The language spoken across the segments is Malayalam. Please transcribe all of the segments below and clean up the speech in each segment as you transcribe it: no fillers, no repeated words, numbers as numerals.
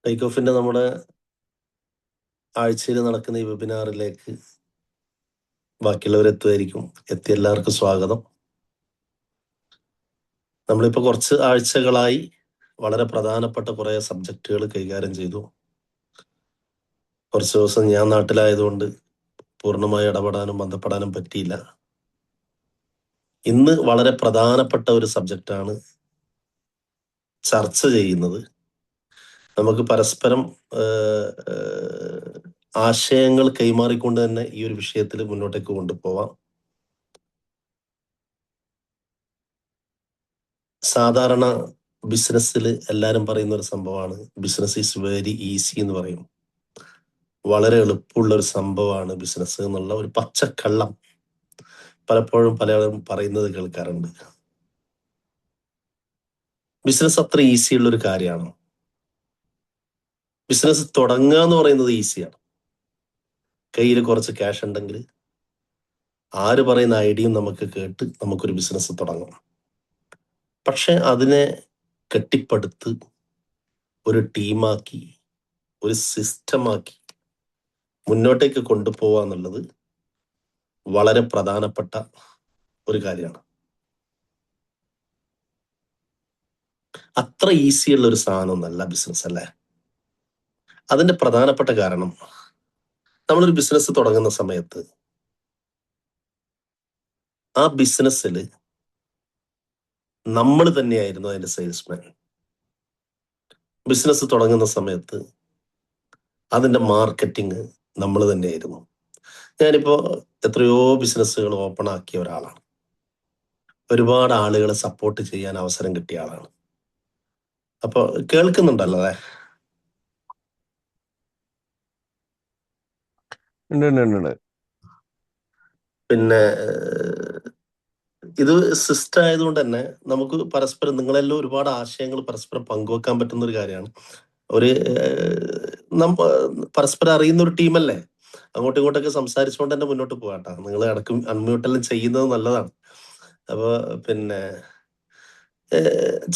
ടേക്ക് ഓഫിന്റെ നമ്മുടെ ആഴ്ചയിൽ നടക്കുന്ന ഈ വെബിനാറിലേക്ക് ബാക്കിയുള്ളവരെത്തുമായിരിക്കും. എത്തിയ എല്ലാവർക്കും സ്വാഗതം. നമ്മളിപ്പോൾ കുറച്ച് ആഴ്ചകളായി വളരെ പ്രധാനപ്പെട്ട കുറേ സബ്ജക്റ്റുകൾ കൈകാര്യം ചെയ്തു. കുറച്ച് ദിവസം ഞാൻ നാട്ടിലായതുകൊണ്ട് പൂർണ്ണമായി ഇടപെടാനും ബന്ധപ്പെടാനും പറ്റിയില്ല. ഇന്ന് വളരെ പ്രധാനപ്പെട്ട ഒരു സബ്ജക്റ്റാണ് ചർച്ച ചെയ്യുന്നത്. നമുക്ക് പരസ്പരം ആശയങ്ങൾ കൈമാറിക്കൊണ്ട് തന്നെ ഈ ഒരു വിഷയത്തിൽ മുന്നോട്ടേക്ക് കൊണ്ടുപോവാം. സാധാരണ ബിസിനസ്സിൽ എല്ലാവരും പറയുന്ന ഒരു സംഭവമാണ് ബിസിനസ് ഈസ് വെരി ഈസി എന്ന് പറയും. വളരെ എളുപ്പമുള്ള ഒരു സംഭവമാണ് ബിസിനസ് എന്നുള്ള ഒരു പച്ചക്കള്ളം പലപ്പോഴും പലരും പറയുന്നത് കേൾക്കാറുണ്ട്. ബിസിനസ് അത്ര ഈസിയുള്ള ഒരു കാര്യമാണോ? ബിസിനസ് തുടങ്ങുക എന്ന് പറയുന്നത് ഈസിയാണ്. കയ്യിൽ കുറച്ച് ക്യാഷ് ഉണ്ടെങ്കിൽ ആര് പറയുന്ന ഐഡിയയും നമുക്ക് കേട്ട് നമുക്കൊരു ബിസിനസ് തുടങ്ങാം. പക്ഷെ അതിനെ കെട്ടിപ്പടുത്ത് ഒരു ടീമാക്കി ഒരു സിസ്റ്റമാക്കി മുന്നോട്ടേക്ക് കൊണ്ടുപോവുക എന്നുള്ളത് വളരെ പ്രധാനപ്പെട്ട ഒരു കാര്യമാണ്. അത്ര ഈസിയുള്ള ഒരു സാധനമൊന്നല്ല ബിസിനസ്, അല്ലേ? അതിന്റെ പ്രധാനപ്പെട്ട കാരണം നമ്മളൊരു ബിസിനസ് തുടങ്ങുന്ന സമയത്ത് ആ ബിസിനസ്സിൽ നമ്മൾ തന്നെയായിരുന്നു അതിന്റെ സെയിൽസ്മാൻ. ബിസിനസ് തുടങ്ങുന്ന സമയത്ത് അതിന്റെ മാർക്കറ്റിംഗ് നമ്മൾ തന്നെയായിരുന്നു. ഞാനിപ്പോ എത്രയോ ബിസിനസ്സുകൾ ഓപ്പൺ ആക്കിയ ഒരാളാണ്. ഒരുപാട് ആളുകളെ സപ്പോർട്ട് ചെയ്യാൻ അവസരം കിട്ടിയ ആളാണ്. അപ്പൊ കേൾക്കുന്നുണ്ടല്ലോ അല്ലേ? പിന്നെ ഇത് സിസ്റ്റം ആയതുകൊണ്ട് തന്നെ നമുക്ക് പരസ്പരം നിങ്ങളെല്ലാം ഒരുപാട് ആശയങ്ങൾ പരസ്പരം പങ്കുവെക്കാൻ പറ്റുന്ന ഒരു കാര്യമാണ്. ഒരു പരസ്പരം അറിയുന്ന ഒരു ടീമല്ലേ, അങ്ങോട്ടും ഇങ്ങോട്ടൊക്കെ സംസാരിച്ചുകൊണ്ട് തന്നെ മുന്നോട്ട് പോകാട്ടോ. നിങ്ങൾ ഇടയ്ക്കും അൺമ്യൂട്ടെല്ലാം ചെയ്യുന്നത് നല്ലതാണ്. അപ്പൊ പിന്നെ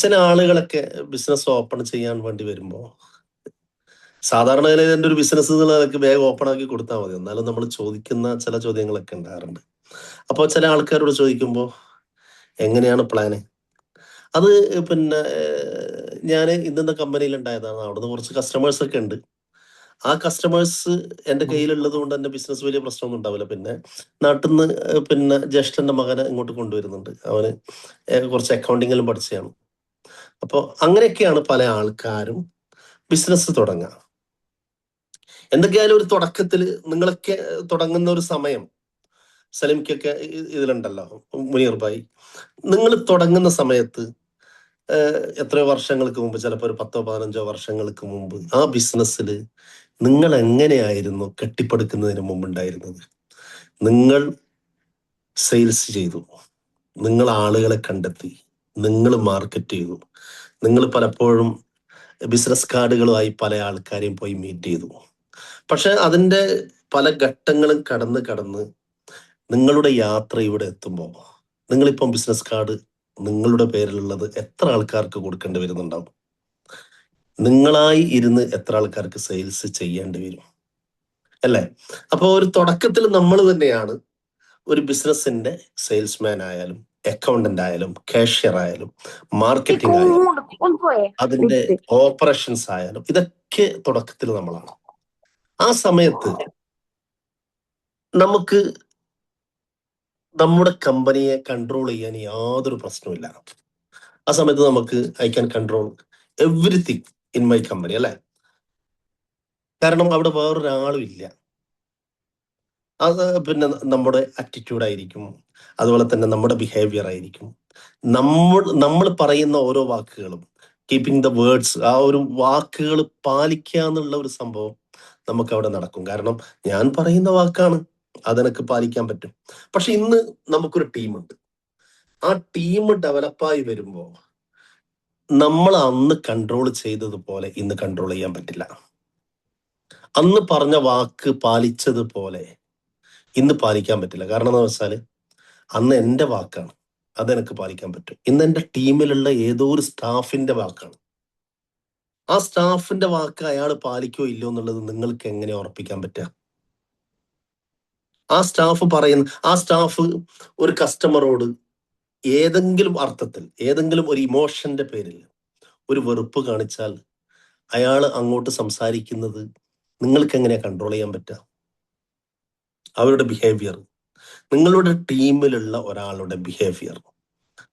ചില ആളുകളൊക്കെ ബിസിനസ് ഓപ്പൺ ചെയ്യാൻ വേണ്ടി വരുമ്പോ സാധാരണ എൻ്റെ ഒരു ബിസിനസ് എന്നുള്ളതൊക്കെ വേഗം ഓപ്പൺ ആക്കി കൊടുത്താൽ മതി. എന്നാലും നമ്മൾ ചോദിക്കുന്ന ചില ചോദ്യങ്ങളൊക്കെ ഉണ്ടാകാറുണ്ട്. അപ്പോൾ ചില ആൾക്കാരോട് ചോദിക്കുമ്പോൾ എങ്ങനെയാണ് പ്ലാന്? അത് പിന്നെ ഞാൻ ഇന്നത്തെ കമ്പനിയിൽ ഉണ്ടായതാണ്. അവിടുന്ന് കുറച്ച് കസ്റ്റമേഴ്സ് ഒക്കെ ഉണ്ട്. ആ കസ്റ്റമേഴ്സ് എൻ്റെ കയ്യിലുള്ളത് കൊണ്ട് തന്നെ ബിസിനസ് വലിയ പ്രശ്നമൊന്നും ഉണ്ടാവില്ല. പിന്നെ നാട്ടിൽ നിന്ന് പിന്നെ ജ്യേഷ്ഠൻ്റെ മകനെ ഇങ്ങോട്ട് കൊണ്ടുവരുന്നുണ്ട്. അവന് കുറച്ച് അക്കൗണ്ടിങ്ങിലും പഠിച്ചതാണ്. അപ്പോൾ അങ്ങനെയൊക്കെയാണ് പല ആൾക്കാരും ബിസിനസ് തുടങ്ങുക. എന്തൊക്കെയായാലും ഒരു തുടക്കത്തിൽ നിങ്ങളൊക്കെ തുടങ്ങുന്ന ഒരു സമയം, സലിംക്കൊക്കെ ഇതിലുണ്ടല്ലോ, മുനീർ ഭായി, നിങ്ങൾ തുടങ്ങുന്ന സമയത്ത് എത്രയോ വർഷങ്ങൾക്ക് മുമ്പ്, ചിലപ്പോൾ ഒരു 10-15 വർഷങ്ങൾക്ക് മുമ്പ് ആ ബിസിനസ്സിൽ നിങ്ങൾ എങ്ങനെയായിരുന്നു കെട്ടിപ്പടുക്കുന്നതിന് മുമ്പ് ഉണ്ടായിരുന്നത്? നിങ്ങൾ സെയിൽസ് ചെയ്തു, നിങ്ങൾ ആളുകളെ കണ്ടെത്തി, നിങ്ങൾ മാർക്കറ്റ് ചെയ്തു, നിങ്ങൾ പലപ്പോഴും ബിസിനസ് കാർഡുകളുമായി പല ആൾക്കാരെയും പോയി മീറ്റ് ചെയ്തു. പക്ഷെ അതിൻ്റെ പല ഘട്ടങ്ങളും കടന്ന് നിങ്ങളുടെ യാത്ര ഇവിടെ എത്തുമ്പോൾ നിങ്ങളിപ്പം ബിസിനസ് കാർഡ് നിങ്ങളുടെ പേരിലുള്ളത് എത്ര ആൾക്കാർക്ക് കൊടുക്കേണ്ടി വരുന്നുണ്ടാവും? നിങ്ങളായി ഇരുന്ന് എത്ര ആൾക്കാർക്ക് സെയിൽസ് ചെയ്യേണ്ടി വരും, അല്ലേ? അപ്പോൾ ഒരു തുടക്കത്തിൽ നമ്മൾ തന്നെയാണ് ഒരു ബിസിനസിന്റെ സെയിൽസ്മാൻ ആയാലും അക്കൗണ്ടന്റ് ആയാലും കാഷ്യർ ആയാലും മാർക്കറ്റിംഗ് ആയാലും അതിന്റെ ഓപ്പറേഷൻസ് ആയാലും ഇതൊക്കെ തുടക്കത്തിൽ നമ്മളാണ്. ആ സമയത്ത് നമുക്ക് നമ്മുടെ കമ്പനിയെ കൺട്രോൾ ചെയ്യാൻ യാതൊരു പ്രശ്നവുമില്ല. ആ സമയത്ത് നമുക്ക് I can control everything in my company, അല്ലെ? കാരണം അവിടെ വേറൊരാളും ഇല്ല. അത് പിന്നെ നമ്മുടെ ആറ്റിറ്റ്യൂഡ് ആയിരിക്കും, അതുപോലെ തന്നെ നമ്മുടെ ബിഹേവിയർ ആയിരിക്കും, നമ്മൾ പറയുന്ന ഓരോ വാക്കുകളും, കീപ്പിംഗ് ദ വേർഡ്സ്, ആ ഒരു വാക്കുകൾ പാലിക്കുക എന്നുള്ള ഒരു സംഭവം നമുക്ക് അവിടെ നടക്കും. കാരണം ഞാൻ പറയുന്ന വാക്കാണ്, അതെനിക്ക് പാലിക്കാൻ പറ്റും. പക്ഷെ ഇന്ന് നമുക്കൊരു ടീമുണ്ട്. ആ ടീം ഡെവലപ്പായി വരുമ്പോൾ നമ്മൾ അന്ന് കൺട്രോൾ ചെയ്തതുപോലെ ഇന്ന് കൺട്രോൾ ചെയ്യാൻ പറ്റില്ല. അന്ന് പറഞ്ഞ വാക്ക് പാലിച്ചതുപോലെ ഇന്ന് പാലിക്കാൻ പറ്റില്ല. കാരണം എന്താ വെച്ചാൽ അന്ന് എൻ്റെ വാക്കാണ്, അതെനിക്ക് പാലിക്കാൻ പറ്റും. ഇന്ന് എൻ്റെ ടീമിലുള്ള ഏതോ ഒരു സ്റ്റാഫിന്റെ വാക്കാണ്. ആ സ്റ്റാഫിന്റെ വാക്ക് അയാൾ പാലിക്കോ ഇല്ലയോ എന്നുള്ളത് നിങ്ങൾക്ക് എങ്ങനെ ഉറപ്പിക്കാൻ പറ്റുക? ആ സ്റ്റാഫ് ഒരു കസ്റ്റമറോട് ഏതെങ്കിലും അർത്ഥത്തിൽ, ഏതെങ്കിലും ഒരു ഇമോഷന്റെ പേരിൽ ഒരു വെറുപ്പ് കാണിച്ചാൽ അയാൾ അങ്ങോട്ട് സംസാരിക്കുന്നത് നിങ്ങൾക്ക് എങ്ങനെയാ കൺട്രോൾ ചെയ്യാൻ പറ്റുക? അവരുടെ ബിഹേവിയർ, നിങ്ങളുടെ ടീമിലുള്ള ഒരാളുടെ ബിഹേവിയർ,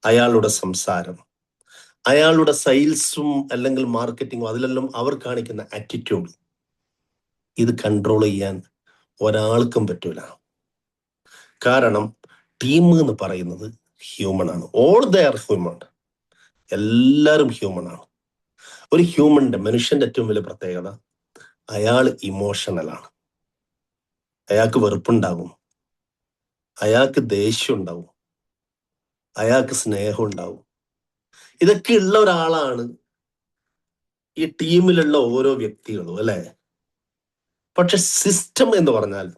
അയാളുടെ സംസാരം, അയാളുടെ സെയിൽസും അല്ലെങ്കിൽ മാർക്കറ്റിങ്ങും, അതിലെല്ലാം അവർ കാണിക്കുന്ന ആറ്റിറ്റ്യൂഡ്, ഇത് കൺട്രോൾ ചെയ്യാൻ ഒരാൾക്കും പറ്റൂല. കാരണം ടീം എന്ന് പറയുന്നത് ഹ്യൂമൺ ആണ്. All they are human. എല്ലാവരും ഹ്യൂമൺ ആണ്. ഒരു മനുഷ്യന്റെ ഏറ്റവും വലിയ പ്രത്യേകത, അയാൾ ഇമോഷണൽ ആണ്. അയാൾക്ക് വെറുപ്പുണ്ടാകും, അയാൾക്ക് ദേഷ്യം ഉണ്ടാവും, അയാൾക്ക് സ്നേഹം ഉണ്ടാവും. ഇതൊക്കെ ഉള്ള ഒരാളാണ് ഈ ടീമിലുള്ള ഓരോ വ്യക്തികളും, അല്ലെ? പക്ഷെ സിസ്റ്റം എന്ന് പറഞ്ഞാൽ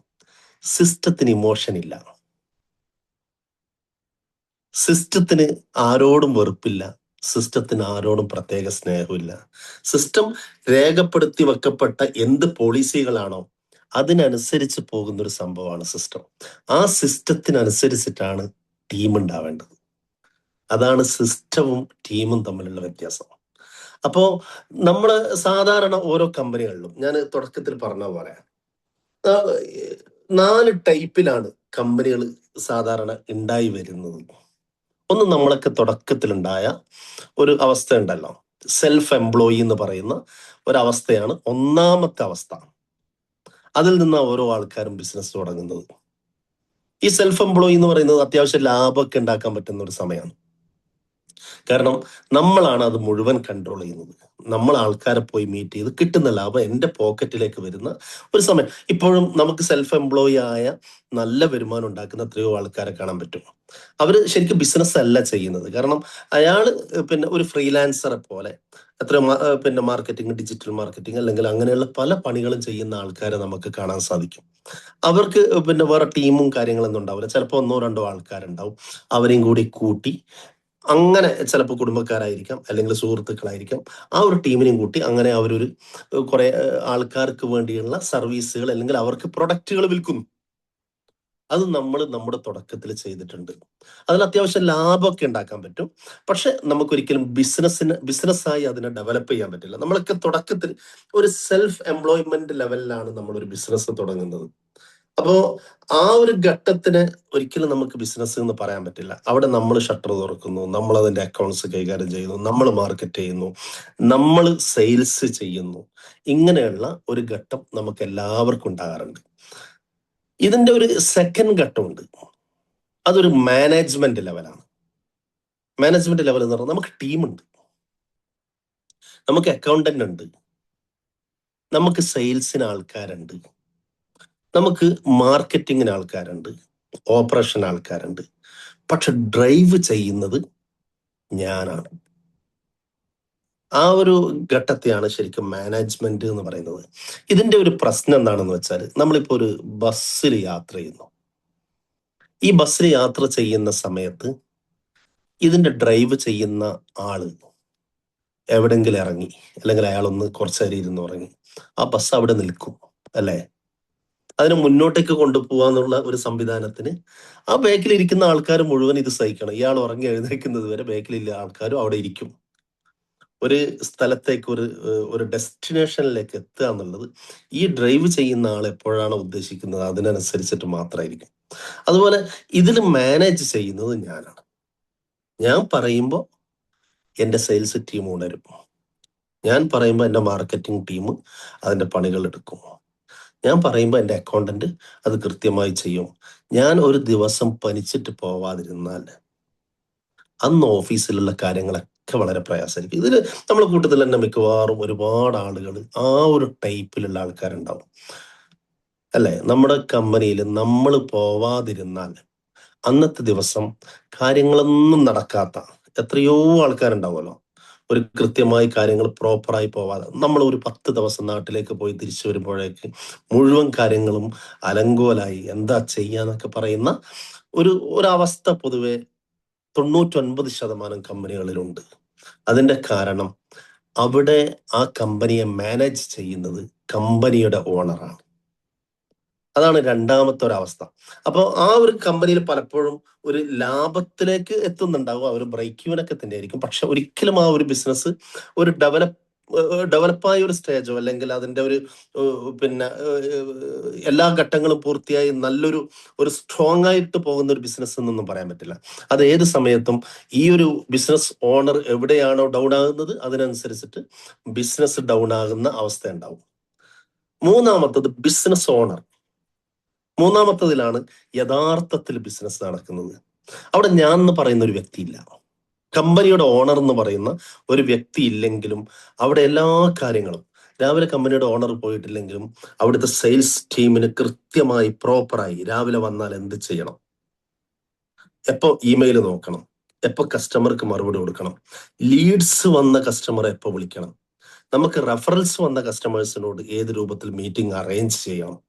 സിസ്റ്റത്തിന് ഇമോഷൻ ഇല്ല. സിസ്റ്റത്തിന് ആരോടും വെറുപ്പില്ല, സിസ്റ്റത്തിന് ആരോടും പ്രത്യേക സ്നേഹമില്ല. സിസ്റ്റം രേഖപ്പെടുത്തി വെക്കപ്പെട്ട എന്ത് പോളിസികളാണോ അതിനനുസരിച്ച് പോകുന്ന ഒരു സംഭവമാണ് സിസ്റ്റം. ആ സിസ്റ്റത്തിനനുസരിച്ചിട്ടാണ് ടീം ഉണ്ടാവേണ്ടത്. അതാണ് സിസ്റ്റവും ടീമും തമ്മിലുള്ള വ്യത്യാസം. അപ്പോ നമ്മള് സാധാരണ ഓരോ കമ്പനികളിലും, ഞാൻ തുടക്കത്തിൽ പറഞ്ഞ പോലെ 4 ടൈപ്പിലാണ് കമ്പനികൾ സാധാരണ ഉണ്ടായി വരുന്നത്. ഒന്ന്, നമ്മളൊക്കെ തുടക്കത്തിലുണ്ടായ ഒരു അവസ്ഥ ഉണ്ടല്ലോ, സെൽഫ് എംപ്ലോയി എന്ന് പറയുന്ന ഒരവസ്ഥയാണ് ഒന്നാമത്തെ അവസ്ഥ. അതിൽ നിന്നാണ് ഓരോ ആൾക്കാരും ബിസിനസ് തുടങ്ങുന്നത്. ഈ സെൽഫ് എംപ്ലോയി എന്ന് പറയുന്നത് അത്യാവശ്യം ലാഭമൊക്കെ ഉണ്ടാക്കാൻ പറ്റുന്ന ഒരു സമയമാണ്. കാരണം നമ്മളാണ് അത് മുഴുവൻ കൺട്രോൾ ചെയ്യുന്നത്. നമ്മൾ ആൾക്കാരെ പോയി മീറ്റ് ചെയ്ത് കിട്ടുന്ന ലാഭം എൻ്റെ പോക്കറ്റിലേക്ക് വരുന്ന ഒരു സമയം. ഇപ്പോഴും നമുക്ക് സെൽഫ് എംപ്ലോയി ആയ നല്ല വരുമാനം ഉണ്ടാക്കുന്ന എത്രയോ ആൾക്കാരെ കാണാൻ പറ്റും. അവർ ശരിക്കും ബിസിനസ് അല്ല ചെയ്യുന്നത്. കാരണം അയാൾ പിന്നെ ഒരു ഫ്രീലാൻസറെ പോലെ എത്രയോ പിന്നെ മാർക്കറ്റിംഗ്, ഡിജിറ്റൽ മാർക്കറ്റിംഗ് അല്ലെങ്കിൽ അങ്ങനെയുള്ള പല പണികളും ചെയ്യുന്ന ആൾക്കാരെ നമുക്ക് കാണാൻ സാധിക്കും. അവർക്ക് പിന്നെ വേറെ ടീമും കാര്യങ്ങളൊന്നും ഉണ്ടാവില്ല. ചിലപ്പോൾ 1-2 ആൾക്കാരുണ്ടാവും. അവരെയും കൂടി കൂട്ടി അങ്ങനെ, ചിലപ്പോൾ കുടുംബക്കാരായിരിക്കാം അല്ലെങ്കിൽ സുഹൃത്തുക്കളായിരിക്കാം, ആ ഒരു ടീമിനെയും കൂട്ടി അങ്ങനെ അവരൊരു കുറെ ആൾക്കാർക്ക് വേണ്ടിയുള്ള സർവീസുകൾ അല്ലെങ്കിൽ അവർക്ക് പ്രൊഡക്റ്റുകൾ വിൽക്കുന്നു. അത് നമ്മൾ നമ്മുടെ തുടക്കത്തിൽ ചെയ്തിട്ടുണ്ട്. അതിൽ അത്യാവശ്യം ലാഭമൊക്കെ ഉണ്ടാക്കാൻ പറ്റും. പക്ഷെ നമുക്കൊരിക്കലും ബിസിനസ്സായി അതിനെ ഡെവലപ്പ് ചെയ്യാൻ പറ്റില്ല. നമ്മളൊക്കെ തുടക്കത്തിൽ ഒരു സെൽഫ് എംപ്ലോയ്മെന്റ് ലെവലിലാണ് നമ്മളൊരു ബിസിനസ് തുടങ്ങുന്നത്. അപ്പോ ആ ഒരു ഘട്ടത്തിന് ഒരിക്കലും നമുക്ക് ബിസിനസ് എന്ന് പറയാൻ പറ്റില്ല. അവിടെ നമ്മൾ ഷട്ടർ തുറക്കുന്നു, നമ്മൾ അതിന്റെ അക്കൗണ്ട്സ് കൈകാര്യം ചെയ്യുന്നു, നമ്മൾ മാർക്കറ്റ് ചെയ്യുന്നു, നമ്മൾ സെയിൽസ് ചെയ്യുന്നു. ഇങ്ങനെയുള്ള ഒരു ഘട്ടം നമുക്ക് എല്ലാവർക്കും ഉണ്ടാകാറുണ്ട്. ഇതിന്റെ ഒരു സെക്കൻഡ് ഘട്ടമുണ്ട്. അതൊരു മാനേജ്മെന്റ് ലെവലാണ്. മാനേജ്മെന്റ് ലെവൽ എന്ന് പറഞ്ഞാൽ നമുക്ക് ടീമുണ്ട്, നമുക്ക് അക്കൗണ്ടന്റ് ഉണ്ട്, നമുക്ക് സെയിൽസിന് ആൾക്കാരുണ്ട്, നമുക്ക് മാർക്കറ്റിങ്ങിന് ആൾക്കാരുണ്ട്, ഓപ്പറേഷൻ ആൾക്കാരുണ്ട്. പക്ഷെ ഡ്രൈവ് ചെയ്യുന്നത് ഞാനാണ്. ആ ഒരു ഘട്ടത്തെയാണ് ശരിക്കും മാനേജ്മെന്റ് എന്ന് പറയുന്നത്. ഇതിന്റെ ഒരു പ്രശ്നം എന്താണെന്ന് വെച്ചാൽ, നമ്മളിപ്പോ ഒരു ബസ്സിൽ യാത്ര ചെയ്യുന്നു. ഈ ബസ്സിൽ യാത്ര ചെയ്യുന്ന സമയത്ത് ഇതിന്റെ ഡ്രൈവ് ചെയ്യുന്ന ആള് എവിടെങ്കിലും ഇറങ്ങി, അല്ലെങ്കിൽ അയാളൊന്ന് കുറച്ചേരം ഇരുന്ന് ഉറങ്ങി, ആ ബസ് അവിടെ നിൽക്കും, അല്ലേ? അതിനെ മുന്നോട്ടേക്ക് കൊണ്ടുപോകാന്നുള്ള ഒരു സംവിധാനത്തിന് ആ ബാക്കിൽ ഇരിക്കുന്ന ആൾക്കാർ മുഴുവൻ ഇത് സഹിക്കണം. ഇയാൾ ഉറങ്ങി എഴുന്നേൽക്കുന്നത് വരെ ബാക്കിലുള്ള ആൾക്കാരും അവിടെ ഇരിക്കും. ഒരു സ്ഥലത്തേക്ക്, ഒരു ഡെസ്റ്റിനേഷനിലേക്ക് എത്തുക എന്നുള്ളത് ഈ ഡ്രൈവ് ചെയ്യുന്ന ആൾ എപ്പോഴാണ് ഉദ്ദേശിക്കുന്നത് അതിനനുസരിച്ചിട്ട് മാത്രമായിരിക്കും. അതുപോലെ ഇതിൽ മാനേജ് ചെയ്യുന്നത് ഞാനാണ്. ഞാൻ പറയുമ്പോൾ എൻ്റെ സെയിൽസ് ടീം ഉണരും. ഞാൻ പറയുമ്പോൾ എൻ്റെ മാർക്കറ്റിംഗ് ടീം അതിൻ്റെ പണികൾ എടുക്കും. ഞാൻ പറയുമ്പോൾ എൻ്റെ അക്കൗണ്ടന്റ് അത് കൃത്യമായി ചെയ്യും. ഞാൻ ഒരു ദിവസം പനിച്ചിട്ട് പോവാതിരുന്നാൽ അന്ന് ഓഫീസിലുള്ള കാര്യങ്ങളൊക്കെ വളരെ പ്രയാസമായിരിക്കും. ഇതിൽ നമ്മളെ കൂട്ടത്തിൽ തന്നെ മിക്കവാറും ഒരുപാട് ആളുകൾ ആ ഒരു ടൈപ്പിലുള്ള ആൾക്കാരുണ്ടാവും, അല്ലെ? നമ്മുടെ കമ്പനിയിൽ നമ്മൾ പോവാതിരുന്നാൽ അന്നത്തെ ദിവസം കാര്യങ്ങളൊന്നും നടക്കാത്ത എത്രയോ ആൾക്കാരുണ്ടാവുമല്ലോ. ഒരു കൃത്യമായി കാര്യങ്ങൾ പ്രോപ്പറായി പോവാതെ നമ്മൾ ഒരു 10 ദിവസം നാട്ടിലേക്ക് പോയി തിരിച്ചു വരുമ്പോഴേക്ക് മുഴുവൻ കാര്യങ്ങളും അലങ്കോലായി, എന്താ ചെയ്യാന്നൊക്കെ പറയുന്ന ഒരവസ്ഥ പൊതുവെ 99% കമ്പനികളിലുണ്ട്. അതിന്റെ കാരണം അവിടെ ആ കമ്പനിയെ മാനേജ് ചെയ്യുന്നത് കമ്പനിയുടെ ഓണറാണ്. അതാണ് രണ്ടാമത്തെ ഒരവസ്ഥ. അപ്പോൾ ആ ഒരു കമ്പനിയിൽ പലപ്പോഴും ഒരു ലാഭത്തിലേക്ക് എത്തുന്നുണ്ടാവും, അവർ ബ്രേക്ക് ഈവനൊക്കെ തന്നെ ആയിരിക്കും. പക്ഷെ ഒരിക്കലും ആ ഒരു ബിസിനസ് ഒരു ഡെവലപ്പായ ഒരു സ്റ്റേജോ അല്ലെങ്കിൽ അതിന്റെ ഒരു പിന്നെ എല്ലാ ഘട്ടങ്ങളും പൂർത്തിയായി നല്ലൊരു സ്ട്രോങ് ആയിട്ട് പോകുന്ന ഒരു ബിസിനസ് എന്നൊന്നും പറയാൻ പറ്റില്ല. അത് ഏത് സമയത്തും ഈ ഒരു ബിസിനസ് ഓണർ എവിടെയാണോ ഡൗൺ ആകുന്നത് അതിനനുസരിച്ചിട്ട് ബിസിനസ് ഡൗൺ ആകുന്ന അവസ്ഥ ഉണ്ടാവും. മൂന്നാമത്തത് ബിസിനസ് ഓണർ. മൂന്നാമത്തതിലാണ് യഥാർത്ഥത്തിൽ ബിസിനസ് നടക്കുന്നത്. അവിടെ ഞാൻ എന്ന് പറയുന്ന ഒരു വ്യക്തിയില്ല, കമ്പനിയുടെ ഓണർ എന്ന് പറയുന്ന ഒരു വ്യക്തി ഇല്ലെങ്കിലും അവിടെ എല്ലാ കാര്യങ്ങളും, രാവിലെ കമ്പനിയുടെ ഓണർ പോയിട്ടില്ലെങ്കിലും അവിടുത്തെ സെയിൽസ് ടീമിന് കൃത്യമായി പ്രോപ്പറായി രാവിലെ വന്നാൽ എന്ത് ചെയ്യണം, എപ്പോ ഇമെയിൽ നോക്കണം, എപ്പോ കസ്റ്റമർക്ക് മറുപടി കൊടുക്കണം, ലീഡ്സ് വന്ന കസ്റ്റമറെ എപ്പോ വിളിക്കണം, നമുക്ക് റെഫറൻസ് വന്ന കസ്റ്റമേഴ്സിനോട് ഏത് രൂപത്തിൽ മീറ്റിംഗ് അറേഞ്ച് ചെയ്യണം,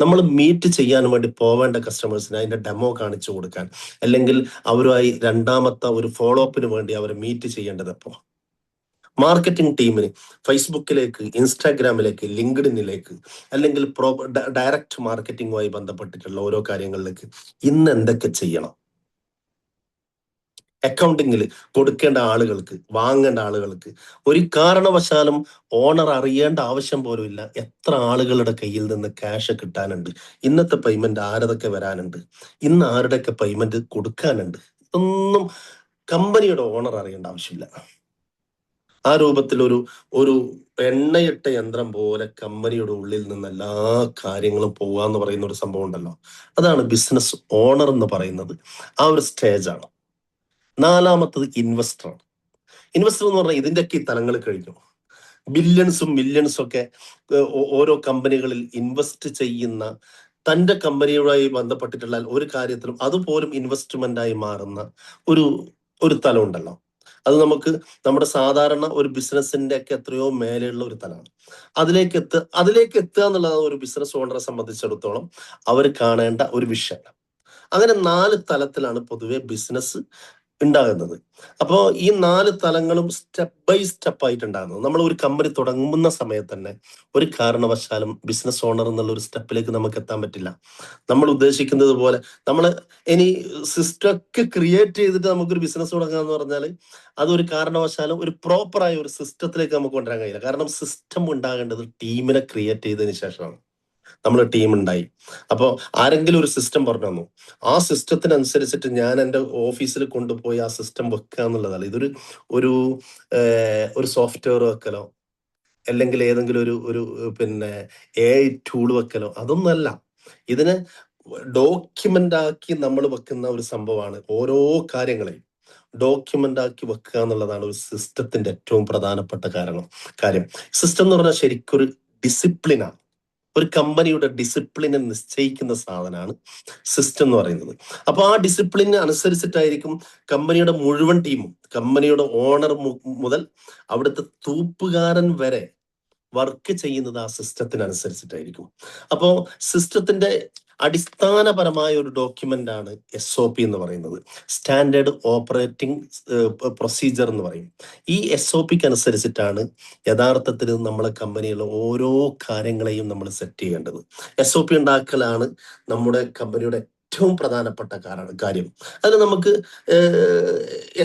നമ്മൾ മീറ്റ് ചെയ്യാൻ വേണ്ടി പോവേണ്ട കസ്റ്റമേഴ്സിന് അതിന്റെ ഡെമോ കാണിച്ചു കൊടുക്കാൻ, അല്ലെങ്കിൽ അവരുമായി രണ്ടാമത്തെ ഒരു ഫോളോ അപ്പിന് വേണ്ടി അവരെ മീറ്റ് ചെയ്യേണ്ടത് എപ്പോ, മാർക്കറ്റിംഗ് ടീമിന് ഫേസ്ബുക്കിലേക്ക്, ഇൻസ്റ്റാഗ്രാമിലേക്ക്, ലിങ്ക്ഡിനിലേക്ക്, അല്ലെങ്കിൽ ഡയറക്റ്റ് മാർക്കറ്റിംഗുമായി ബന്ധപ്പെട്ടിട്ടുള്ള ഓരോ കാര്യങ്ങളിലേക്ക് ഇന്ന് എന്തൊക്കെ ചെയ്യണം, അക്കൗണ്ടിങ്ങിൽ കൊടുക്കേണ്ട ആളുകൾക്ക്, വാങ്ങേണ്ട ആളുകൾക്ക് ഒരു കാരണവശാലും ഓണർ അറിയേണ്ട ആവശ്യം പോലും ഇല്ല എത്ര ആളുകളുടെ കയ്യിൽ നിന്ന് ക്യാഷ് കിട്ടാനുണ്ട്, ഇന്നത്തെ പേയ്മെന്റ് ആരതൊക്കെ വരാനുണ്ട്, ഇന്ന് ആരുടെയൊക്കെ പേയ്മെന്റ് കൊടുക്കാനുണ്ട്, ഇതൊന്നും കമ്പനിയുടെ ഓണർ അറിയേണ്ട ആവശ്യമില്ല. ആ രൂപത്തിൽ ഒരു എണ്ണയിട്ട യന്ത്രം പോലെ കമ്പനിയുടെ ഉള്ളിൽ നിന്ന് എല്ലാ കാര്യങ്ങളും പോവാന്ന് പറയുന്ന ഒരു സംഭവം ഉണ്ടല്ലോ, അതാണ് ബിസിനസ് ഓണർ എന്ന് പറയുന്നത്. ആ ഒരു സ്റ്റേജാണ്. നാലാമത്തത് ഇൻവെസ്റ്ററാണ്. ഇൻവെസ്റ്റർ എന്ന് പറഞ്ഞാൽ ഇതിന്റെയൊക്കെ ഈ തലങ്ങൾ കഴിഞ്ഞു. ബില്യൺസും മില്യൺസും ഒക്കെ ഓരോ കമ്പനികളിൽ ഇൻവെസ്റ്റ് ചെയ്യുന്ന, തന്റെ കമ്പനിയുമായി ബന്ധപ്പെട്ടിട്ടുള്ള ഒരു കാര്യത്തിലും അതുപോലും ഇൻവെസ്റ്റ്മെന്റ് ആയി മാറുന്ന ഒരു തലം ഉണ്ടല്ലോ. അത് നമുക്ക് നമ്മുടെ സാധാരണ ഒരു ബിസിനസിന്റെ ഒക്കെ എത്രയോ മേലെയുള്ള ഒരു തലമാണ്. അതിലേക്ക് എത്തുക എന്നുള്ളത് ഒരു ബിസിനസ് ഓണറെ സംബന്ധിച്ചിടത്തോളം അവർ കാണേണ്ട ഒരു വിഷയം. അങ്ങനെ 4 തലത്തിലാണ് പൊതുവെ ബിസിനസ് ഉണ്ടാകുന്നത്. അപ്പോൾ ഈ 4 തലങ്ങളും സ്റ്റെപ്പ് ബൈ സ്റ്റെപ്പ് ആയിട്ട് ഉണ്ടാകുന്നത്. നമ്മൾ ഒരു കമ്പനി തുടങ്ങുന്ന സമയത്ത് തന്നെ ഒരു കാരണവശാലും ബിസിനസ് ഓണർ എന്നുള്ള ഒരു സ്റ്റെപ്പിലേക്ക് നമുക്ക് എത്താൻ പറ്റില്ല. നമ്മൾ ഉദ്ദേശിക്കുന്നത് പോലെ നമ്മൾ ഇനി സിസ്റ്റം ഒക്കെ ക്രിയേറ്റ് ചെയ്തിട്ട് നമുക്കൊരു ബിസിനസ് തുടങ്ങാന്ന് പറഞ്ഞാൽ അതൊരു കാരണവശാലും ഒരു പ്രോപ്പറായ ഒരു സിസ്റ്റത്തിലേക്ക് നമുക്ക് കൊണ്ടുവരാൻ കഴിയില്ല. കാരണം സിസ്റ്റം ഉണ്ടാകേണ്ടത് ടീമിനെ ക്രിയേറ്റ് ചെയ്തതിന് ശേഷമാണ്. നമ്മൾ ടീം ഉണ്ടായി, അപ്പോൾ ആരെങ്കിലും ഒരു സിസ്റ്റം പറഞ്ഞു തന്നു, ആ സിസ്റ്റത്തിനനുസരിച്ചിട്ട് ഞാൻ എൻ്റെ ഓഫീസിൽ കൊണ്ടുപോയി ആ സിസ്റ്റം വെക്കുക എന്നുള്ളതല്ല. ഇതൊരു ഒരു ഒരു സോഫ്റ്റ്വെയർ വെക്കലോ അല്ലെങ്കിൽ ഏതെങ്കിലും ഒരു പിന്നെ AI ടൂൾ വെക്കലോ അതൊന്നല്ല. ഇതിനെ ഡോക്യുമെന്റ് ആക്കി നമ്മൾ വെക്കുന്ന ഒരു സംഭവമാണ്. ഓരോ കാര്യങ്ങളെയും ഡോക്യുമെന്റ് ആക്കി വെക്കുക എന്നുള്ളതാണ് ഒരു സിസ്റ്റത്തിന്റെ ഏറ്റവും പ്രധാനപ്പെട്ട കാര്യം. സിസ്റ്റം എന്ന് പറഞ്ഞാൽ ശരിക്കൊരു ഡിസിപ്ലിനാണ്. ഒരു കമ്പനിയുടെ ഡിസിപ്ലിനെ നിശ്ചയിക്കുന്ന സാധനമാണ് സിസ്റ്റം എന്ന് പറയുന്നത്. അപ്പൊ ആ ഡിസിപ്ലിന് അനുസരിച്ചിട്ടായിരിക്കും കമ്പനിയുടെ മുഴുവൻ ടീമും, കമ്പനിയുടെ ഓണർ മുതൽ അവിടുത്തെ തൂപ്പുകാരൻ വരെ വർക്ക് ചെയ്യുന്നത് ആ സിസ്റ്റത്തിനനുസരിച്ചിട്ടായിരിക്കും. അപ്പോൾ സിസ്റ്റത്തിന്റെ അടിസ്ഥാനപരമായ ഒരു ഡോക്യുമെന്റ് ആണ് SOP എന്ന് പറയുന്നത്, സ്റ്റാൻഡേർഡ് ഓപ്പറേറ്റിംഗ് പ്രൊസീജിയർ എന്ന് പറയും. ഈ SOPക്ക് അനുസരിച്ചിട്ടാണ് യഥാർത്ഥത്തിൽ നമ്മളെ കമ്പനിയിലെ ഓരോ കാര്യങ്ങളെയും നമ്മൾ സെറ്റ് ചെയ്യേണ്ടത്. SOP ഉണ്ടാക്കലാണ് നമ്മുടെ കമ്പനിയുടെ ഏറ്റവും പ്രധാനപ്പെട്ട കാര്യം. അതിന് നമുക്ക്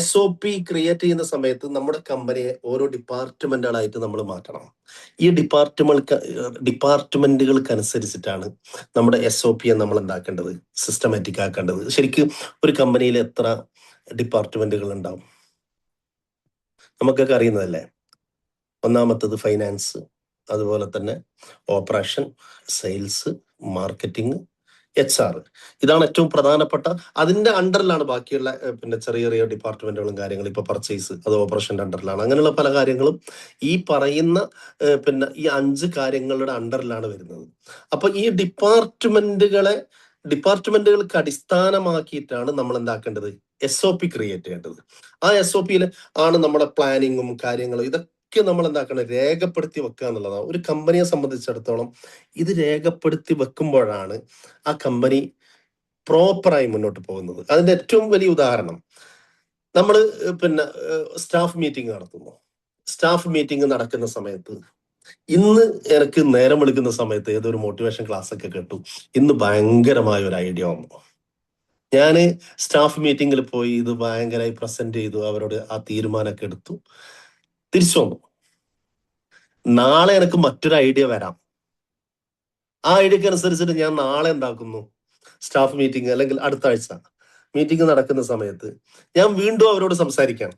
SOP ക്രിയേറ്റ് ചെയ്യുന്ന സമയത്ത് നമ്മുടെ കമ്പനിയെ ഓരോ ഡിപ്പാർട്ട്മെന്റുകളായിട്ട് നമ്മൾ മാറ്റണം. ഈ ഡിപ്പാർട്ട്മെന്റുകൾക്ക് അനുസരിച്ചിട്ടാണ് നമ്മുടെ SOPയെ നമ്മൾ എന്താക്കേണ്ടത്, സിസ്റ്റമാറ്റിക് ആക്കേണ്ടത്. ശരിക്കും ഒരു കമ്പനിയിൽ എത്ര ഡിപ്പാർട്ട്മെന്റുകൾ ഉണ്ടാവും നമുക്കൊക്കെ അറിയുന്നതല്ലേ. ഒന്നാമത്തത് ഫൈനാൻസ്, അതുപോലെ തന്നെ ഓപ്പറേഷൻ, സെയിൽസ്, മാർക്കറ്റിംഗ്, HR. ഇതാണ് ഏറ്റവും പ്രധാനപ്പെട്ട. അതിന്റെ അണ്ടറിലാണ് ബാക്കിയുള്ള പിന്നെ ചെറിയ ചെറിയ ഡിപ്പാർട്ട്മെന്റുകളും കാര്യങ്ങളും. ഇപ്പൊ പർച്ചേസ്, അത് ഓപ്പറേഷന്റെ അണ്ടറിലാണ്. അങ്ങനെയുള്ള പല കാര്യങ്ങളും ഈ പറയുന്ന പിന്നെ ഈ 5 കാര്യങ്ങളുടെ അണ്ടറിലാണ് വരുന്നത്. അപ്പൊ ഈ ഡിപ്പാർട്ട്മെന്റുകൾക്ക് അടിസ്ഥാനമാക്കിയിട്ടാണ് നമ്മൾ എന്താക്കേണ്ടത്, SOP ക്രിയേറ്റ് ചെയ്യേണ്ടത്. ആ SOPയിൽ ആണ് നമ്മുടെ പ്ലാനിങ്ങും കാര്യങ്ങളും ഇതൊക്കെ നമ്മൾ എന്താക്കണം, രേഖപ്പെടുത്തി വെക്കുക എന്നുള്ളതാണ്. ഒരു കമ്പനിയെ സംബന്ധിച്ചിടത്തോളം ഇത് രേഖപ്പെടുത്തി വെക്കുമ്പോഴാണ് ആ കമ്പനി പ്രോപ്പറായി മുന്നോട്ട് പോകുന്നത്. അതിന്റെ ഏറ്റവും വലിയ ഉദാഹരണം, നമ്മൾ പിന്നെ സ്റ്റാഫ് മീറ്റിംഗ് നടത്തുന്നു. സ്റ്റാഫ് മീറ്റിംഗ് നടക്കുന്ന സമയത്ത് ഇന്ന് എനിക്ക് നേരം വിളിക്കുന്ന സമയത്ത് ഏതൊരു മോട്ടിവേഷൻ ക്ലാസ് ഒക്കെ കേട്ടു. ഇന്ന് ഭയങ്കരമായ ഒരു ഐഡിയ വന്നു. ഞാന് സ്റ്റാഫ് മീറ്റിംഗിൽ പോയി ഇത് ഭയങ്കരമായി പ്രസന്റ് ചെയ്തു, അവരോട് ആ തീരുമാനമൊക്കെ എടുത്തു, തിരിച്ചു വന്നു. നാളെ എനിക്ക് മറ്റൊരു ഐഡിയ വരാം. ആ ഐഡിയക്ക് അനുസരിച്ചിട്ട് ഞാൻ നാളെ എന്താക്കുന്നു, സ്റ്റാഫ് മീറ്റിംഗ് അല്ലെങ്കിൽ അടുത്ത ആഴ്ച മീറ്റിംഗ് നടക്കുന്ന സമയത്ത് ഞാൻ വീണ്ടും അവരോട് സംസാരിക്കാം.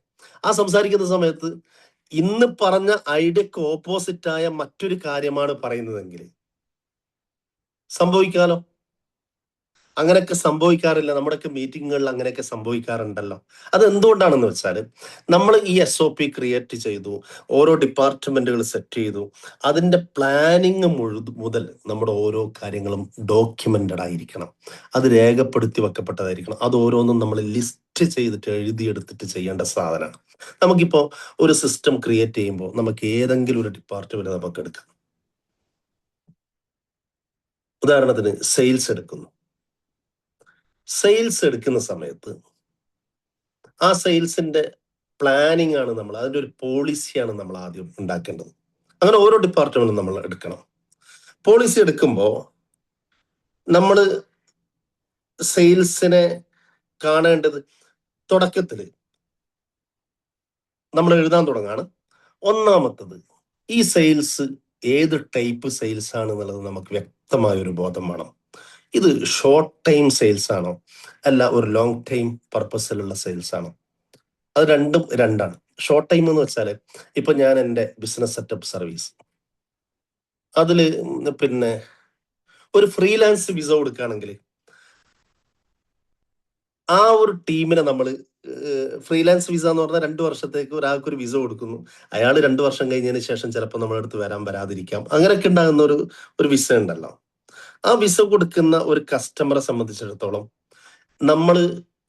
ആ സംസാരിക്കുന്ന സമയത്ത് ഇന്ന് പറഞ്ഞ ഐഡിയക്ക് ഓപ്പോസിറ്റായ മറ്റൊരു കാര്യമാണ് പറയുന്നതെങ്കിൽ സംഭവിക്കാലോ. അങ്ങനെയൊക്കെ സംഭവിക്കാറില്ല? നമ്മുടെയൊക്കെ മീറ്റിങ്ങുകളിൽ അങ്ങനെയൊക്കെ സംഭവിക്കാറുണ്ടല്ലോ. അത് എന്തുകൊണ്ടാണെന്ന് വെച്ചാൽ നമ്മൾ ഈ SOP ക്രിയേറ്റ് ചെയ്തു, ഓരോ ഡിപ്പാർട്ട്മെന്റുകൾ സെറ്റ് ചെയ്തു, അതിന്റെ പ്ലാനിങ് മുതൽ നമ്മുടെ ഓരോ കാര്യങ്ങളും ഡോക്യുമെന്റഡ് ആയിരിക്കണം, അത് രേഖപ്പെടുത്തി വെക്കപ്പെട്ടതായിരിക്കണം. അത് ഓരോന്നും നമ്മൾ ലിസ്റ്റ് ചെയ്തിട്ട് എഴുതിയെടുത്തിട്ട് ചെയ്യേണ്ട സാധനമാണ്. നമുക്കിപ്പോ ഒരു സിസ്റ്റം ക്രിയേറ്റ് ചെയ്യുമ്പോൾ നമുക്ക് ഏതെങ്കിലും ഒരു ഡിപ്പാർട്ട്മെന്റ് നമുക്ക് എടുക്കാം. ഉദാഹരണത്തിന് സെയിൽസ് എടുക്കുന്നു. സെയിൽസ് എടുക്കുന്ന സമയത്ത് ആ സെയിൽസിന്റെ പ്ലാനിങ് ആണ് നമ്മൾ, അതിന്റെ ഒരു പോളിസിയാണ് നമ്മൾ ആദ്യം ഉണ്ടാക്കേണ്ടത്. അങ്ങനെ ഓരോ ഡിപ്പാർട്ട്മെന്റും നമ്മൾ എടുക്കണം. പോളിസി എടുക്കുമ്പോൾ നമ്മൾ സെയിൽസിനെ കാണേണ്ടത് തുടക്കത്തില് നമ്മൾ എഴുതാൻ തുടങ്ങാണ്. ഒന്നാമത്തത്, ഈ സെയിൽസ് ഏത് ടൈപ്പ് സെയിൽസ് ആണ് എന്നുള്ളത് നമുക്ക് വ്യക്തമായ ഒരു ബോധം വേണം. ഇത് ഷോർട്ട് ടൈം സെയിൽസ് ആണോ, അല്ല ഒരു ലോങ് ടൈം പർപ്പസിലുള്ള സെയിൽസ് ആണോ? അത് രണ്ടും രണ്ടാണ്. ഷോർട്ട് ടൈം എന്ന് വെച്ചാൽ ഇപ്പൊ ഞാൻ എൻ്റെ ബിസിനസ് സെറ്റപ്പ് സർവീസ് അതില് പിന്നെ ഒരു ഫ്രീലാൻസ് വിസ കൊടുക്കുകയാണെങ്കിൽ ആ ഒരു ടീമിനെ നമ്മൾ ഫ്രീലാൻസ് വിസ എന്ന് പറഞ്ഞാൽ 2 വർഷത്തേക്ക് ഒരാൾക്ക് ഒരു വിസ കൊടുക്കുന്നു. അയാൾ 2 വർഷം കഴിഞ്ഞതിന് ശേഷം ചിലപ്പോൾ നമ്മുടെ അടുത്ത് വരാതിരിക്കാം. അങ്ങനെയൊക്കെ ഉണ്ടാകുന്ന ഒരു വിസ ഉണ്ടല്ലോ. ആ വിസ കൊടുക്കുന്ന ഒരു കസ്റ്റമറെ സംബന്ധിച്ചിടത്തോളം നമ്മൾ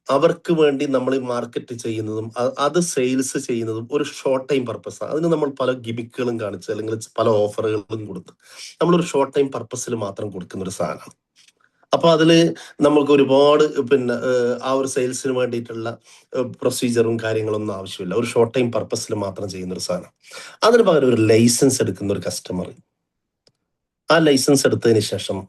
അവർക്ക് വേണ്ടി നമ്മൾ മാർക്കറ്റ് ചെയ്യുന്നതും അത് സെയിൽസ് ചെയ്യുന്നതും ഒരു ഷോർട്ട് ടൈം പർപ്പസാണ്. അതിന് നമ്മൾ പല ഗിമിക്കുകളും കാണിച്ച് അല്ലെങ്കിൽ പല ഓഫറുകളും കൊടുത്ത് നമ്മളൊരു ഷോർട്ട് ടൈം പർപ്പസിൽ മാത്രം കൊടുക്കുന്ന ഒരു സാധനമാണ്. അപ്പൊ അതില് നമുക്ക് ഒരുപാട് ആ ഒരു സെയിൽസിന് വേണ്ടിയിട്ടുള്ള പ്രൊസീജിയറും കാര്യങ്ങളൊന്നും ആവശ്യമില്ല. ഒരു ഷോർട്ട് ടൈം പർപ്പസിൽ മാത്രം ചെയ്യുന്ന ഒരു സാധനം. അതിന് പകരം ഒരു ലൈസൻസ് എടുക്കുന്ന ഒരു കസ്റ്റമർ, ആ ലൈസൻസ് എടുത്തതിന് ശേഷം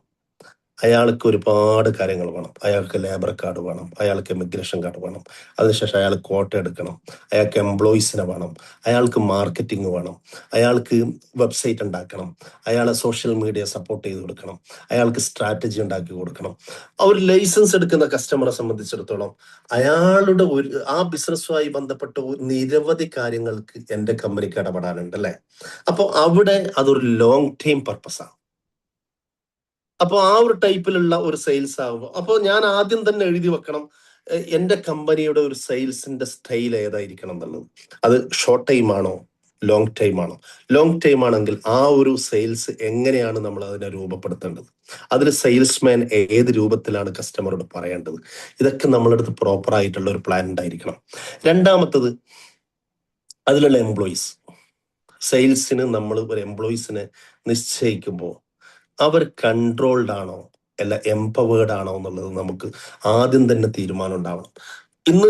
അയാൾക്ക് ഒരുപാട് കാര്യങ്ങൾ വേണം. അയാൾക്ക് ലേബർ കാർഡ് വേണം, അയാൾക്ക് ഇമിഗ്രേഷൻ കാർഡ് വേണം, അതിനുശേഷം അയാൾ ക്വാട്ട എടുക്കണം, അയാൾക്ക് എംപ്ലോയീസിനെ വേണം, അയാൾക്ക് മാർക്കറ്റിംഗ് വേണം, അയാൾക്ക് വെബ്സൈറ്റ് ഉണ്ടാക്കണം, അയാളെ സോഷ്യൽ മീഡിയ സപ്പോർട്ട് ചെയ്ത് കൊടുക്കണം, അയാൾക്ക് സ്ട്രാറ്റജി ഉണ്ടാക്കി കൊടുക്കണം. ആ ഒരു ലൈസൻസ് എടുക്കുന്ന കസ്റ്റമറെ സംബന്ധിച്ചിടത്തോളം അയാളുടെ ആ ബിസിനസ്സുമായി ബന്ധപ്പെട്ട നിരവധി കാര്യങ്ങൾക്ക് എൻ്റെ കമ്പനിക്ക് ഇടപെടാനുണ്ട് അല്ലേ. അപ്പോൾ അവിടെ അതൊരു ലോങ് ടൈം പർപ്പസാണ്. അപ്പോൾ ആ ഒരു ടൈപ്പിലുള്ള ഒരു സെയിൽസ് ആകുമ്പോൾ അപ്പോൾ ഞാൻ ആദ്യം തന്നെ എഴുതി വെക്കണം എൻ്റെ കമ്പനിയുടെ ഒരു സെയിൽസിന്റെ സ്റ്റൈൽ ഏതായിരിക്കണം എന്നുള്ളത്. അത് ഷോർട്ട് ടൈം ആണോ, ലോങ് ടൈം ആണോ? ലോങ് ടൈം ആണെങ്കിൽ ആ ഒരു സെയിൽസ് എങ്ങനെയാണ് നമ്മൾ അതിനെ രൂപപ്പെടുത്തേണ്ടത്, അതിൽ സെയിൽസ്മാൻ ഏത് രൂപത്തിലാണ് കസ്റ്റമറോട് പറയേണ്ടത്, ഇതൊക്കെ നമ്മളുടെ അടുത്ത് പ്രോപ്പർ ആയിട്ടുള്ള ഒരു പ്ലാൻ ഉണ്ടായിരിക്കണം. രണ്ടാമത്തത്, അതിലുള്ള എംപ്ലോയീസ്. സെയിൽസിന് നമ്മൾ ഒരു എംപ്ലോയീസിനെ നിശ്ചയിക്കുമ്പോൾ അവർ കൺട്രോൾഡ് ആണോ അല്ല എംപവേർഡ് ആണോ എന്നുള്ളത് നമുക്ക് ആദ്യം തന്നെ തീരുമാനം ഉണ്ടാവണം. ഇന്ന്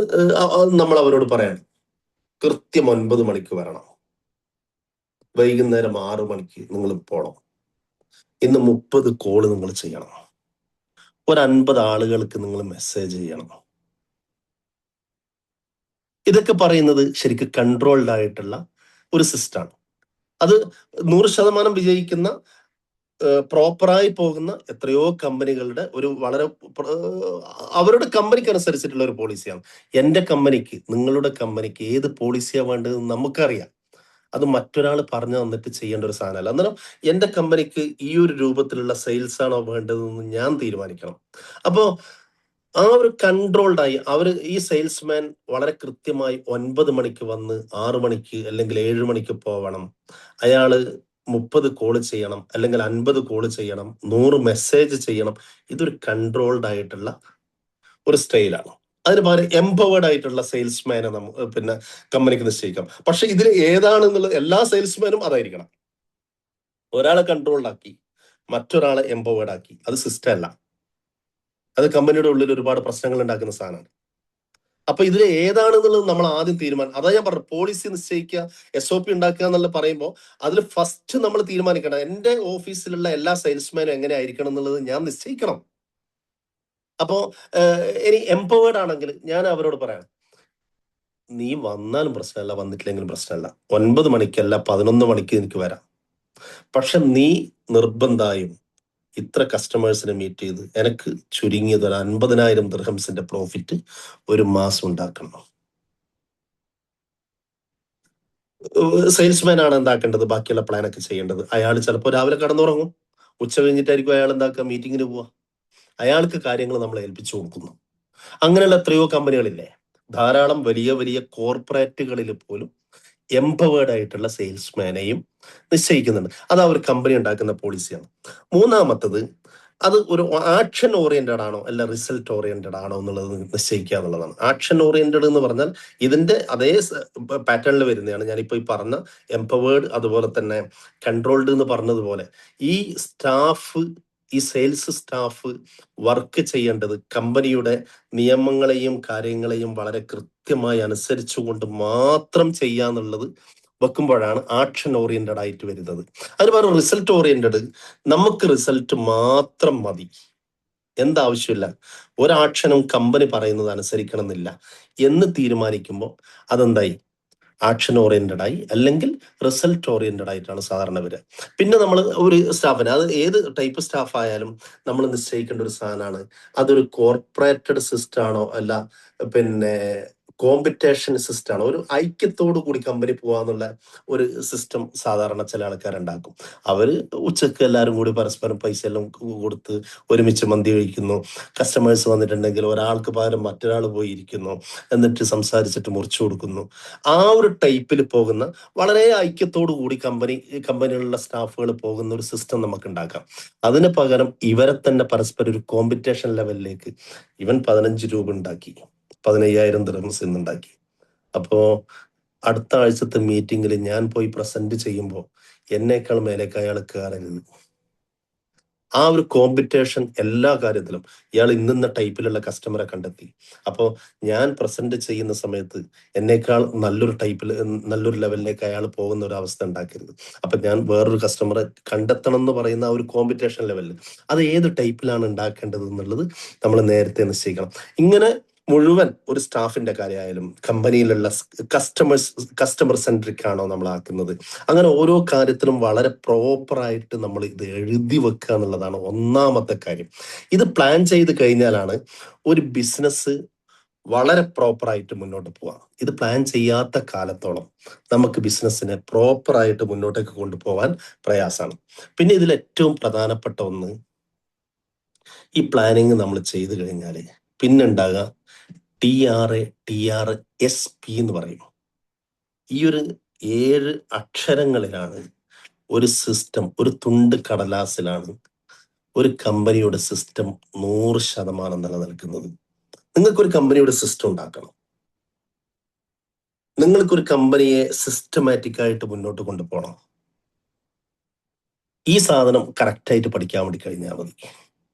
നമ്മൾ അവരോട് പറയണം കൃത്യം 9 മണിക്ക് വരണം, വൈകുന്നേരം 6 മണിക്ക് നിങ്ങൾ പോണം, ഇന്ന് 30 കോള് നിങ്ങൾ ചെയ്യണം, ഒരു 50 ആളുകൾക്ക് നിങ്ങൾ മെസ്സേജ് ചെയ്യണം. ഇതൊക്കെ പറയുന്നത് ശരിക്കും കൺട്രോൾഡ് ആയിട്ടുള്ള ഒരു സിസ്റ്റമാണ്. അത് 100% വിജയിക്കുന്ന പ്രോപ്പറായി പോകുന്ന എത്രയോ കമ്പനികളുടെ ഒരു വളരെ അവരുടെ കമ്പനിക്ക് അനുസരിച്ചിട്ടുള്ള ഒരു പോളിസിയാണ്. എൻ്റെ കമ്പനിക്ക്, നിങ്ങളുടെ കമ്പനിക്ക് ഏത് പോളിസിയാണ് വേണ്ടതെന്ന് നമുക്കറിയാം. അത് മറ്റൊരാൾ പറഞ്ഞു തന്നിട്ട് ചെയ്യേണ്ട ഒരു സാധനമല്ല. അന്നേരം എൻ്റെ കമ്പനിക്ക് ഈ ഒരു രൂപത്തിലുള്ള സെയിൽസ് ആണോ വേണ്ടതെന്ന് ഞാൻ തീരുമാനിക്കണം. അപ്പോൾ ആ ഒരു കൺട്രോൾഡ് ആയി ഈ സെയിൽസ്മാൻ വളരെ കൃത്യമായി 9 മണിക്ക് വന്ന് 6 മണിക്ക് അല്ലെങ്കിൽ 7 മണിക്ക് പോവണം. അയാള് 30 കോള് ചെയ്യണം, അല്ലെങ്കിൽ 50 കോള് ചെയ്യണം, 100 മെസ്സേജ് ചെയ്യണം. ഇതൊരു കൺട്രോൾഡ് ആയിട്ടുള്ള ഒരു സ്റ്റൈലാണ്. അതിന് പകരം എംപവേർഡ് ആയിട്ടുള്ള സെയിൽസ്മാനെ കമ്പനിക്ക് നിശ്ചയിക്കാം. പക്ഷെ ഇതിൽ ഏതാണെന്നുള്ളത് എല്ലാ സെയിൽസ്മാനും അതായിരിക്കണം. ഒരാളെ കൺട്രോൾഡ് ആക്കി മറ്റൊരാളെ എംപവേർഡ് ആക്കി, അത് സിസ്റ്റം അല്ല. അത് കമ്പനിയുടെ ഉള്ളിൽ ഒരുപാട് പ്രശ്നങ്ങൾ ഉണ്ടാക്കുന്ന സാധനമാണ്. അപ്പൊ ഇതിൽ ഏതാണെന്നുള്ളത് നമ്മൾ ആദ്യം തീരുമാനം. അതാ ഞാൻ പറഞ്ഞു, പോളിസി നിശ്ചയിക്കുക, SOP ഉണ്ടാക്കുക എന്നുള്ള പറയുമ്പോൾ അതിൽ ഫസ്റ്റ് നമ്മൾ തീരുമാനിക്കണം, എന്റെ ഓഫീസിലുള്ള എല്ലാ സെയിൽസ്മാനും എങ്ങനെ ആയിരിക്കണം എന്നുള്ളത് ഞാൻ നിശ്ചയിക്കണം. അപ്പോ ഇനി എംപവേർഡ് ആണെങ്കിൽ ഞാൻ അവരോട് പറയാം, നീ വന്നാലും പ്രശ്നമല്ല, വന്നിട്ടില്ലെങ്കിലും പ്രശ്നമല്ല, 9 മണിക്കല്ല 11 മണിക്ക് എനിക്ക് വരാം. പക്ഷെ നീ നിർബന്ധമായും ഇത്ര കസ്റ്റമേഴ്സിനെ മീറ്റ് ചെയ്ത് എനിക്ക് ചുരുങ്ങിയത് ഒരു 50,000 ദിർഹംസിന്റെ പ്രോഫിറ്റ് ഒരു മാസം ഉണ്ടാക്കണം. സെയിൽസ്മാൻ ആണ് എന്താക്കേണ്ടത്, ബാക്കിയുള്ള പ്ലാനൊക്കെ ചെയ്യേണ്ടത്. അയാൾ ചിലപ്പോൾ രാവിലെ കടന്നുറങ്ങും, ഉച്ച കഴിഞ്ഞിട്ടായിരിക്കും അയാൾ എന്താക്കുക, മീറ്റിങ്ങിന് പോവുക. അയാൾക്ക് കാര്യങ്ങൾ നമ്മൾ ഏൽപ്പിച്ചു കൊടുക്കുന്നു. അങ്ങനെയുള്ള എത്രയോ കമ്പനികളില്ലേ, ധാരാളം വലിയ വലിയ കോർപ്പറേറ്റുകളിൽ പോലും എംപവേർഡ് ആയിട്ടുള്ള സെയിൽസ്മാനെയും നിശ്ചയിക്കുന്നുണ്ട്. അത് അവർ കമ്പനി ഉണ്ടാക്കുന്ന പോളിസിയാണ്. മൂന്നാമത്തത്, അത് ഒരു ആക്ഷൻ ഓറിയന്റഡ് ആണോ അല്ല റിസൾട്ട് ഓറിയന്റഡ് ആണോ എന്നുള്ളത് നിശ്ചയിക്കുക എന്നുള്ളതാണ്. ആക്ഷൻ ഓറിയന്റഡ് എന്ന് പറഞ്ഞാൽ ഇതിന്റെ അതേ പാറ്റേണിൽ വരുന്നതാണ് ഞാനിപ്പോ ഈ പറഞ്ഞ എംപവേർഡ്, അതുപോലെ തന്നെ കൺട്രോൾഡ് എന്ന് പറഞ്ഞതുപോലെ. ഈ സ്റ്റാഫ്, ഈ സെയിൽസ് സ്റ്റാഫ് വർക്ക് ചെയ്യേണ്ടത് കമ്പനിയുടെ നിയമങ്ങളെയും കാര്യങ്ങളെയും വളരെ കൃത്യമായി അനുസരിച്ചുകൊണ്ട് മാത്രം ചെയ്യാന്നുള്ളത് വെക്കുമ്പോഴാണ് ആക്ഷൻ ഓറിയന്റഡ് ആയിട്ട് വരുന്നത്. അതിന് പകരം റിസൾട്ട് ഓറിയന്റഡ്, നമുക്ക് റിസൾട്ട് മാത്രം മതി, എന്താവശ്യമില്ല, ഒരാക്ഷനും കമ്പനി പറയുന്നത് അനുസരിക്കണം എന്നില്ല എന്ന് തീരുമാനിക്കുമ്പോൾ അതെന്തായി, ആക്ഷൻ ഓറിയന്റഡ് ആയി, അല്ലെങ്കിൽ റിസൾട്ട് ഓറിയന്റഡ് ആയിട്ടാണ് സാധാരണ വരിക. പിന്നെ നമ്മൾ ഒരു സ്റ്റാഫിന്, അത് ഏത് ടൈപ്പ് സ്റ്റാഫ് ആയാലും നമ്മൾ നിശ്ചയിക്കേണ്ട ഒരു സാധനമാണ്, അതൊരു കോർപ്പറേറ്റഡ് സിസ്റ്റം ആണോ അല്ല പിന്നെ കോമ്പറ്റേഷൻ സിസ്റ്റം ആണോ, ഒരു ഐക്യത്തോടു കൂടി കമ്പനി പോവാന്നുള്ള ഒരു സിസ്റ്റം സാധാരണ ചില ആൾക്കാരുണ്ടാക്കും. അവര് ഉച്ചക്ക് എല്ലാവരും കൂടി പരസ്പരം പൈസ എല്ലാം കൊടുത്ത് ഒരുമിച്ച് മന്തി കഴിക്കുന്നു. കസ്റ്റമേഴ്സ് വന്നിട്ടുണ്ടെങ്കിൽ ഒരാൾക്ക് പകരം മറ്റൊരാൾ പോയി ഇരിക്കുന്നു, എന്നിട്ട് സംസാരിച്ചിട്ട് മുറിച്ചു കൊടുക്കുന്നു. ആ ഒരു ടൈപ്പിൽ പോകുന്ന, വളരെ ഐക്യത്തോടു കൂടി കമ്പനിയിലുള്ള സ്റ്റാഫുകൾ പോകുന്ന ഒരു സിസ്റ്റം നമുക്ക് ഉണ്ടാക്കാം. അതിന് പകരം ഇവരെ തന്നെ പരസ്പരം ഒരു കോമ്പറ്റീഷൻ ലെവലിലേക്ക്, ഇവൻ 15 രൂപ ഉണ്ടാക്കി, 15,000 ദിർഹംസ് ഉണ്ടാക്കി, അപ്പോ അടുത്ത ആഴ്ചത്തെ മീറ്റിംഗിൽ ഞാൻ പോയി പ്രസന്റ് ചെയ്യുമ്പോൾ എന്നേക്കാൾ മേലേക്ക് അയാൾ കയറരുത്. ആ ഒരു കോമ്പറ്റീഷൻ എല്ലാ കാര്യത്തിലും. ഇയാൾ ഇന്ന ടൈപ്പിലുള്ള കസ്റ്റമറെ കണ്ടെത്തി, അപ്പോൾ ഞാൻ പ്രസന്റ് ചെയ്യുന്ന സമയത്ത് എന്നേക്കാൾ നല്ലൊരു ലെവലിലേക്ക് അയാൾ പോകുന്ന ഒരു അവസ്ഥ ഉണ്ടാക്കരുത്. അപ്പൊ ഞാൻ വേറൊരു കസ്റ്റമറെ കണ്ടെത്തണം എന്ന് പറയുന്ന ആ ഒരു കോമ്പറ്റീഷൻ ലെവലിൽ അത് ഏത് ടൈപ്പിലാണ് ഉണ്ടാക്കേണ്ടത് എന്നുള്ളത് നമ്മൾ നേരത്തെ നിശ്ചയിക്കണം. ഇങ്ങനെ മുഴുവൻ ഒരു സ്റ്റാഫിന്റെ കാര്യമായാലും കമ്പനിയിലുള്ള കസ്റ്റമർ സെൻട്രിക് ആണോ നമ്മൾ ആക്കുന്നത്, അങ്ങനെ ഓരോ കാര്യത്തിലും വളരെ പ്രോപ്പറായിട്ട് നമ്മൾ ഇത് എഴുതി വെക്കുക എന്നുള്ളതാണ് ഒന്നാമത്തെ കാര്യം. ഇത് പ്ലാൻ ചെയ്ത് കഴിഞ്ഞാലാണ് ഒരു ബിസിനസ് വളരെ പ്രോപ്പറായിട്ട് മുന്നോട്ട് പോവാം. ഇത് പ്ലാൻ ചെയ്യാത്ത കാലത്തോളം നമുക്ക് ബിസിനസ്സിനെ പ്രോപ്പറായിട്ട് മുന്നോട്ടേക്ക് കൊണ്ടുപോകാൻ പ്രയാസമാണ്. പിന്നെ ഇതിൽ ഏറ്റവും പ്രധാനപ്പെട്ട ഒന്ന്, ഈ പ്ലാനിങ് നമ്മൾ ചെയ്തു കഴിഞ്ഞാൽ പിന്നെ ഉണ്ടാകുക TRASP എന്ന് പറയും. ഈ ഒരു 7 അക്ഷരങ്ങളിലാണ് ഒരു സിസ്റ്റം, ഒരു തുണ്ട് കടലാസിലാണ് ഒരു കമ്പനിയുടെ സിസ്റ്റം 100% നിലനിൽക്കുന്നത്. നിങ്ങൾക്കൊരു കമ്പനിയുടെ സിസ്റ്റം ഉണ്ടാക്കണം. നിങ്ങൾക്കൊരു കമ്പനിയെ സിസ്റ്റമാറ്റിക് ആയിട്ട് മുന്നോട്ട് കൊണ്ടുപോകണം. ഈ സാധനം കറക്റ്റായിട്ട് പഠിക്കാൻ വേണ്ടി കഴിഞ്ഞാൽ മതി.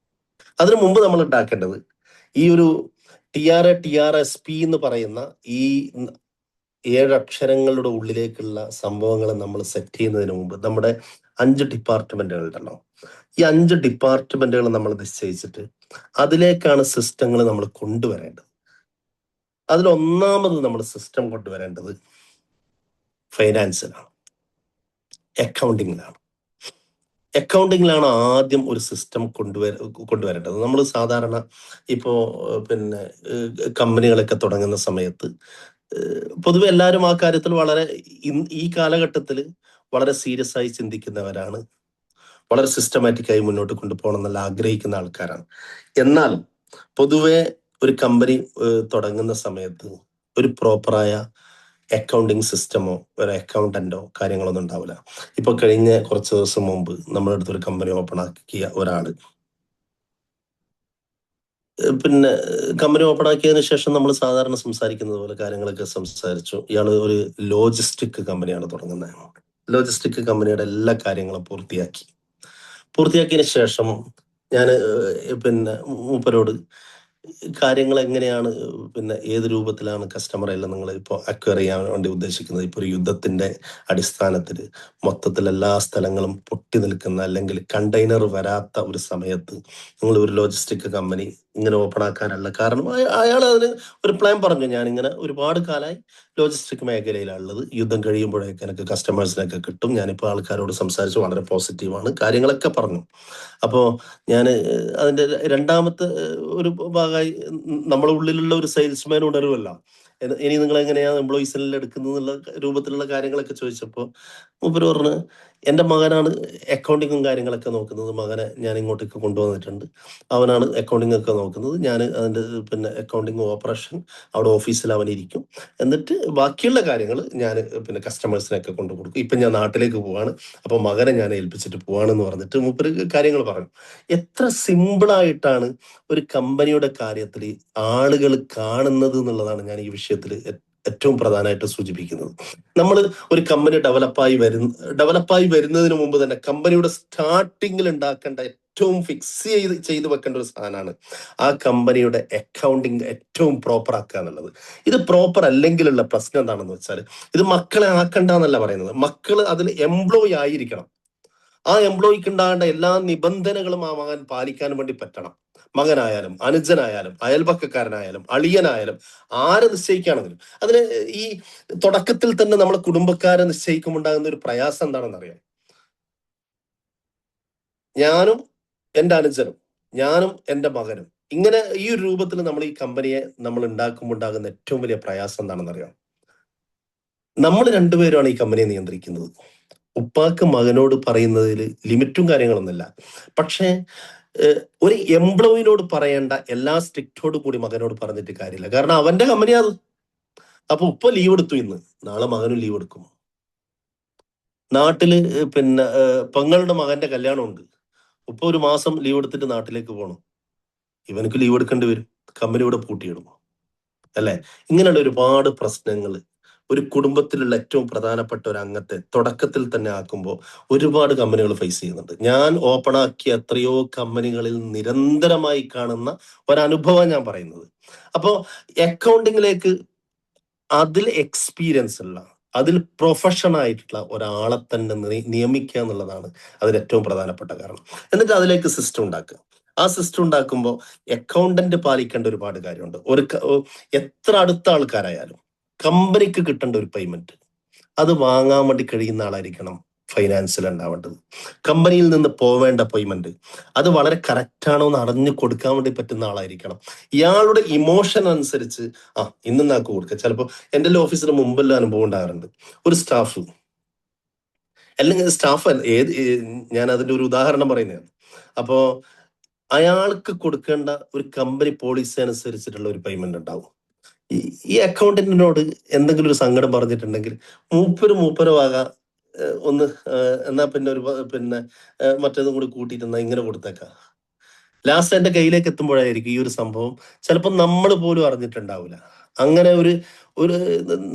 അതിനു മുമ്പ് നമ്മൾ ഉണ്ടാക്കേണ്ടത് ഈ ഒരു TRASP എന്ന് പറയുന്ന ഈ 7 അക്ഷരങ്ങളുടെ ഉള്ളിലേക്കുള്ള സംഭവങ്ങൾ നമ്മൾ സെറ്റ് ചെയ്യുന്നതിന് മുമ്പ് നമ്മുടെ 5 ഡിപ്പാർട്ട്മെന്റുകൾ ഉണ്ടല്ലോ. ഈ 5 ഡിപ്പാർട്ട്മെന്റുകൾ നമ്മൾ നിശ്ചയിച്ചിട്ട് അതിലേക്കാണ് സിസ്റ്റങ്ങൾ നമ്മൾ കൊണ്ടുവരേണ്ടത്. അതിൽ ഒന്നാമത് നമ്മൾ സിസ്റ്റം കൊണ്ടുവരേണ്ടത് ഫൈനാൻസിലാണ്, അക്കൗണ്ടിങ്ങിലാണ്. അക്കൗണ്ടിങ്ങിലാണ് ആദ്യം ഒരു സിസ്റ്റം കൊണ്ടുവരേണ്ടത്. നമ്മൾ സാധാരണ ഇപ്പോ പിന്നെ കമ്പനികളൊക്കെ തുടങ്ങുന്ന സമയത്ത് പൊതുവെ എല്ലാവരും ആ കാര്യത്തിൽ വളരെ ഈ കാലഘട്ടത്തിൽ വളരെ സീരിയസ് ആയി ചിന്തിക്കുന്നവരാണ്, വളരെ സിസ്റ്റമാറ്റിക് ആയി മുന്നോട്ട് കൊണ്ടുപോകണം എന്നല്ല ആഗ്രഹിക്കുന്ന ആൾക്കാരാണ്. എന്നാൽ പൊതുവെ ഒരു കമ്പനി തുടങ്ങുന്ന സമയത്ത് ഒരു പ്രോപ്പറായ അക്കൗണ്ടിങ് സിസ്റ്റമോ ഒരു അക്കൗണ്ടന്റോ കാര്യങ്ങളൊന്നും ഉണ്ടാവില്ല. ഇപ്പൊ കഴിഞ്ഞ കുറച്ച് ദിവസം മുമ്പ് നമ്മുടെ അടുത്തൊരു കമ്പനി ഓപ്പൺ ആക്കിയ ഒരാള്, പിന്നെ കമ്പനി ഓപ്പൺ ആക്കിയതിനു ശേഷം നമ്മൾ സാധാരണ സംസാരിക്കുന്നത് പോലെ കാര്യങ്ങളൊക്കെ സംസാരിച്ചു. ഇയാള് ഒരു ലോജിസ്റ്റിക് കമ്പനിയാണ് തുടങ്ങുന്നത്. ലോജിസ്റ്റിക് കമ്പനിയുടെ എല്ലാ കാര്യങ്ങളും പൂർത്തിയാക്കിയതിനു ശേഷം ഞാൻ പിന്നെ മൂപ്പരോട് കാര്യങ്ങൾ എങ്ങനെയാണ് പിന്നെ ഏത് രൂപത്തിലാണ് കസ്റ്റമറെല്ലാം നിങ്ങൾ ഇപ്പോൾ അക്വയർ ചെയ്യാൻ വേണ്ടി ഉദ്ദേശിക്കുന്നത്? ഇപ്പോൾ ഒരു യുദ്ധത്തിന്റെ അടിസ്ഥാനത്തിൽ മൊത്തത്തിൽ എല്ലാ സ്ഥലങ്ങളും പൊട്ടി നിൽക്കുന്ന അല്ലെങ്കിൽ കണ്ടെയ്നർ വരാത്ത ഒരു സമയത്ത് നിങ്ങൾ ഒരു ലോജിസ്റ്റിക് കമ്പനി ഇങ്ങനെ ഓപ്പൺ ആക്കാനല്ല കാരണം അയാൾ അതിന് ഒരു പ്ലാൻ പറഞ്ഞു. ഞാനിങ്ങനെ ഒരുപാട് കാലമായി ലോജിസ്റ്റിക് മേഖലയിലുള്ളത്, യുദ്ധം കഴിയുമ്പോഴേക്ക് എനിക്ക് കസ്റ്റമേഴ്സിനൊക്കെ കിട്ടും, ഞാനിപ്പോൾ ആൾക്കാരോട് സംസാരിച്ച് വളരെ പോസിറ്റീവാണ്, കാര്യങ്ങളൊക്കെ പറഞ്ഞു. അപ്പോൾ ഞാൻ അതിന്റെ രണ്ടാമത്തെ ഒരു ഭാഗമായി നമ്മുടെ ഉള്ളിലുള്ള ഒരു സെയിൽസ്മാൻ ഉണരുമല്ലോ. ഇനി നിങ്ങൾ എങ്ങനെയാണ് എംപ്ലോയീസിനെല്ലാം എടുക്കുന്നത് എന്നുള്ള രൂപത്തിലുള്ള കാര്യങ്ങളൊക്കെ ചോദിച്ചപ്പോൾ മൂപ്പര് പറഞ്ഞു, എൻ്റെ മകനാണ് അക്കൗണ്ടിങ്ങും കാര്യങ്ങളൊക്കെ നോക്കുന്നത്, മകനെ ഞാൻ ഇങ്ങോട്ടേക്ക് കൊണ്ടുവന്നിട്ടുണ്ട്, അവനാണ് അക്കൗണ്ടിങ് ഒക്കെ നോക്കുന്നത്, ഞാൻ അതിൻ്റെ പിന്നെ അക്കൗണ്ടിങ് ഓപ്പറേഷൻ അവിടെ ഓഫീസിൽ അവനിരിക്കും, എന്നിട്ട് ബാക്കിയുള്ള കാര്യങ്ങൾ ഞാൻ പിന്നെ കസ്റ്റമേഴ്സിനൊക്കെ കൊണ്ടു കൊടുക്കും, ഇപ്പം ഞാൻ നാട്ടിലേക്ക് പോവാണ്, അപ്പോൾ മകനെ ഞാൻ ഏൽപ്പിച്ചിട്ട് പോവാണെന്ന് പറഞ്ഞിട്ട് മൂപ്പര് കാര്യങ്ങൾ പറഞ്ഞു. എത്ര സിമ്പിളായിട്ടാണ് ഒരു കമ്പനിയുടെ കാര്യത്തിൽ ആളുകൾ കാണുന്നത് എന്നുള്ളതാണ് ഞാൻ ഈ വിഷയത്തിൽ ഏറ്റവും പ്രധാനമായിട്ട് സൂചിപ്പിക്കുന്നത്. നമ്മൾ ഒരു കമ്പനി ഡെവലപ്പായി വരുന്നതിന് മുമ്പ് തന്നെ കമ്പനിയുടെ സ്റ്റാർട്ടിങ്ങിൽ ഉണ്ടാക്കേണ്ട ഏറ്റവും ഫിക്സ് ചെയ്ത് വെക്കേണ്ട ഒരു സാധനമാണ് ആ കമ്പനിയുടെ അക്കൗണ്ടിങ് ഏറ്റവും പ്രോപ്പർ ആക്കുക എന്നുള്ളത്. ഇത് പ്രോപ്പർ അല്ലെങ്കിലുള്ള പ്രശ്നം എന്താണെന്ന് വെച്ചാൽ, ഇത് മക്കളെ ആക്കണ്ട എന്നല്ല പറയുന്നത്, മക്കള് അതിൽ എംപ്ലോയി ആയിരിക്കണം. ആ എംപ്ലോയിക്ക് ഉണ്ടാകേണ്ട എല്ലാ നിബന്ധനകളും ആ മകൻ പാലിക്കാൻ വേണ്ടി പറ്റണം. മകനായാലും അനുജനായാലും അയൽപക്കക്കാരനായാലും അളിയനായാലും ആരെ നിശ്ചയിക്കുകയാണെങ്കിലും അതിന് ഈ തുടക്കത്തിൽ തന്നെ നമ്മളെ കുടുംബക്കാരെ നിശ്ചയിക്കുമുണ്ടാകുന്ന ഒരു പ്രയാസം എന്താണെന്ന് അറിയാം. ഞാനും എൻ്റെ അനുജനും ഞാനും എൻ്റെ മകനും ഇങ്ങനെ ഈ ഒരു രൂപത്തിൽ നമ്മൾ ഈ കമ്പനിയെ നമ്മൾ ഉണ്ടാക്കുമ്പോൾ ഉണ്ടാകുന്ന ഏറ്റവും വലിയ പ്രയാസം എന്താണെന്ന് അറിയാം. നമ്മൾ രണ്ടുപേരുമാണ് ഈ കമ്പനിയെ നിയന്ത്രിക്കുന്നത്. ഉപ്പാക്ക് മകനോട് പറയുന്നതിൽ ലിമിറ്റും കാര്യങ്ങളൊന്നുമില്ല. പക്ഷേ ഒരു എംപ്ലോയിനോട് പറയേണ്ട എല്ലാ സ്ട്രിക്റ്റോട് കൂടി മകനോട് പറഞ്ഞിട്ട് കാര്യമില്ല. കാരണം അവന്റെ കമ്പനി അത്. അപ്പൊ ഉപ്പ ലീവ് എടുത്തു ഇന്ന്, നാളെ മകനും ലീവ് എടുക്കും. നാട്ടില് പിന്നെ പെങ്ങളുടെ മകന്റെ കല്യാണം ഉണ്ട്, ഉപ്പ ഒരു മാസം ലീവ് എടുത്തിട്ട് നാട്ടിലേക്ക് പോകണം, ഇവനക്ക് ലീവ് എടുക്കേണ്ടി വരും, കമ്പനി ഇവിടെ പൂട്ടിയിടും അല്ലെ? ഇങ്ങനെയുള്ള ഒരുപാട് പ്രശ്നങ്ങൾ ഒരു കുടുംബത്തിലുള്ള ഏറ്റവും പ്രധാനപ്പെട്ട ഒരു അംഗത്തെ തുടക്കത്തിൽ തന്നെ ആക്കുമ്പോൾ ഒരുപാട് കമ്പനികൾ ഫേസ് ചെയ്യുന്നുണ്ട്. ഞാൻ ഓപ്പൺ ആക്കിയ എത്രയോ കമ്പനികളിൽ നിരന്തരമായി കാണുന്ന ഒരനുഭവം ഞാൻ പറയുന്നത്. അപ്പോൾ അക്കൗണ്ടിങ്ങിലേക്ക് അതിൽ എക്സ്പീരിയൻസ് ഉള്ള, അതിൽ പ്രൊഫഷൻ ആയിട്ടുള്ള ഒരാളെ തന്നെ നിയമിക്കുക എന്നുള്ളതാണ് അതിൽ ഏറ്റവും പ്രധാനപ്പെട്ട കാരണം. എന്നിട്ട് അതിലേക്ക് സിസ്റ്റം ഉണ്ടാക്കുക. ആ സിസ്റ്റം ഉണ്ടാക്കുമ്പോൾ അക്കൗണ്ടന്റ് പാലിക്കേണ്ട ഒരുപാട് കാര്യമുണ്ട്. എത്ര അടുത്ത ആൾക്കാരായാലും കമ്പനിക്ക് കിട്ടേണ്ട ഒരു പേയ്മെന്റ് അത് വാങ്ങാൻ വേണ്ടി കഴിയുന്ന ആളായിരിക്കണം ഫൈനാൻസിൽ ഉണ്ടാവേണ്ടത്. കമ്പനിയിൽ നിന്ന് പോവേണ്ട പേയ്മെന്റ് അത് വളരെ കറക്റ്റ് ആണോ എന്ന് അറിഞ്ഞു കൊടുക്കാൻ വേണ്ടി പറ്റുന്ന ആളായിരിക്കണം. ഇയാളുടെ ഇമോഷൻ അനുസരിച്ച് ഇന്നും നാക്ക് കൊടുക്കുക. ചിലപ്പോൾ എൻ്റെ ഓഫീസിന് മുമ്പെല്ലാം അനുഭവം ഉണ്ടാകാറുണ്ട്. ഒരു സ്റ്റാഫ് അല്ലെങ്കിൽ ഞാൻ അതിന്റെ ഒരു ഉദാഹരണം പറയുന്നതാണ്. അപ്പോ അയാൾക്ക് കൊടുക്കേണ്ട ഒരു കമ്പനി പോളിസി അനുസരിച്ചിട്ടുള്ള ഒരു പേയ്മെന്റ് ഉണ്ടാവും. ഈ അക്കൗണ്ടന്റിനോട് എന്തെങ്കിലും ഒരു സങ്കടം പറഞ്ഞിട്ടുണ്ടെങ്കിൽ മൂപ്പര് ആകാം ഒന്ന് എന്നാ പിന്നെ പിന്നെ മറ്റേതും കൂടി കൂട്ടിയിട്ട് എന്നാ ഇങ്ങനെ കൊടുത്തേക്കാം. ലാസ്റ്റ് എന്റെ കയ്യിലേക്ക് എത്തുമ്പോഴായിരിക്കും ഈ ഒരു സംഭവം ചിലപ്പോൾ നമ്മൾ പോലും അറിഞ്ഞിട്ടുണ്ടാവില്ല. അങ്ങനെ ഒരു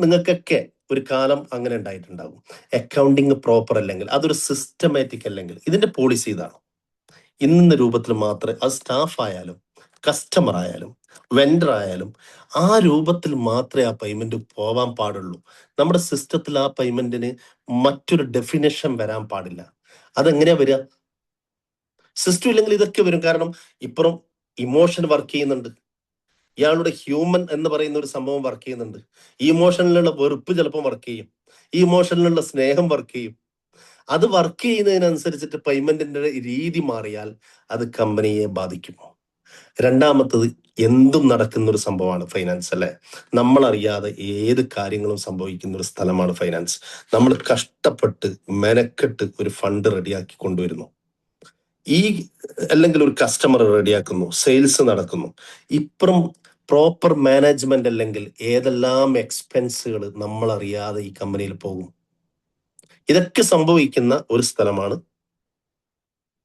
നിങ്ങൾക്കൊക്കെ ഒരു കാലം അങ്ങനെ ഉണ്ടായിട്ടുണ്ടാകും. അക്കൗണ്ടിങ് പ്രോപ്പർ അല്ലെങ്കിൽ അതൊരു സിസ്റ്റമാറ്റിക് അല്ലെങ്കിൽ ഇതിന്റെ പോളിസി ഇതാണ്, ഇന്ന രൂപത്തിൽ മാത്രമേ അത് സ്റ്റാഫ് ആയാലും കസ്റ്റമർ ആയാലും വെൻഡർ ആയാലും ആ രൂപത്തിൽ മാത്രമേ ആ പേയ്മെന്റ് പോവാൻ പാടുള്ളൂ. നമ്മുടെ സിസ്റ്റത്തിൽ ആ പേയ്മെന്റിന് മറ്റൊരു ഡെഫിനേഷൻ വരാൻ പാടില്ല. അതെങ്ങനെയാ വരിക? സിസ്റ്റം ഇല്ലെങ്കിൽ ഇതൊക്കെ വരും. കാരണം ഇപ്പുറം ഇമോഷൻ വർക്ക് ചെയ്യുന്നുണ്ട്, ഇയാളുടെ ഹ്യൂമൻ എന്ന് പറയുന്ന ഒരു സംഭവം വർക്ക് ചെയ്യുന്നുണ്ട്, ഈ ഇമോഷനിലുള്ള വെറുപ്പ് ചിലപ്പോൾ വർക്ക് ചെയ്യും, ഈ ഇമോഷനിലുള്ള സ്നേഹം വർക്ക് ചെയ്യും. അത് വർക്ക് ചെയ്യുന്നതിനനുസരിച്ചിട്ട് പേയ്മെന്റിന്റെ രീതി മാറിയാൽ അത് കമ്പനിയെ ബാധിക്കും. രണ്ടാമത്തത് എന്തും നടക്കുന്ന ഒരു സംഭവമാണ് ഫൈനാൻസ് അല്ലെ? നമ്മൾ അറിയാതെ ഏത് കാര്യങ്ങളും സംഭവിക്കുന്ന ഒരു സ്ഥലമാണ് ഫൈനാൻസ്. നമ്മൾ കഷ്ടപ്പെട്ട് മെനക്കെട്ട് ഒരു ഫണ്ട് റെഡിയാക്കി കൊണ്ടുവരുന്നു, അല്ലെങ്കിൽ ഒരു കസ്റ്റമർ റെഡിയാക്കുന്നു, സെയിൽസ് നടക്കുന്നു, ഇപ്പുറം പ്രോപ്പർ മാനേജ്മെന്റ് അല്ലെങ്കിൽ ഏതെല്ലാം എക്സ്പെൻസുകൾ നമ്മൾ അറിയാതെ ഈ കമ്പനിയിൽ പോകും. ഇതൊക്കെ സംഭവിക്കുന്ന ഒരു സ്ഥലമാണ്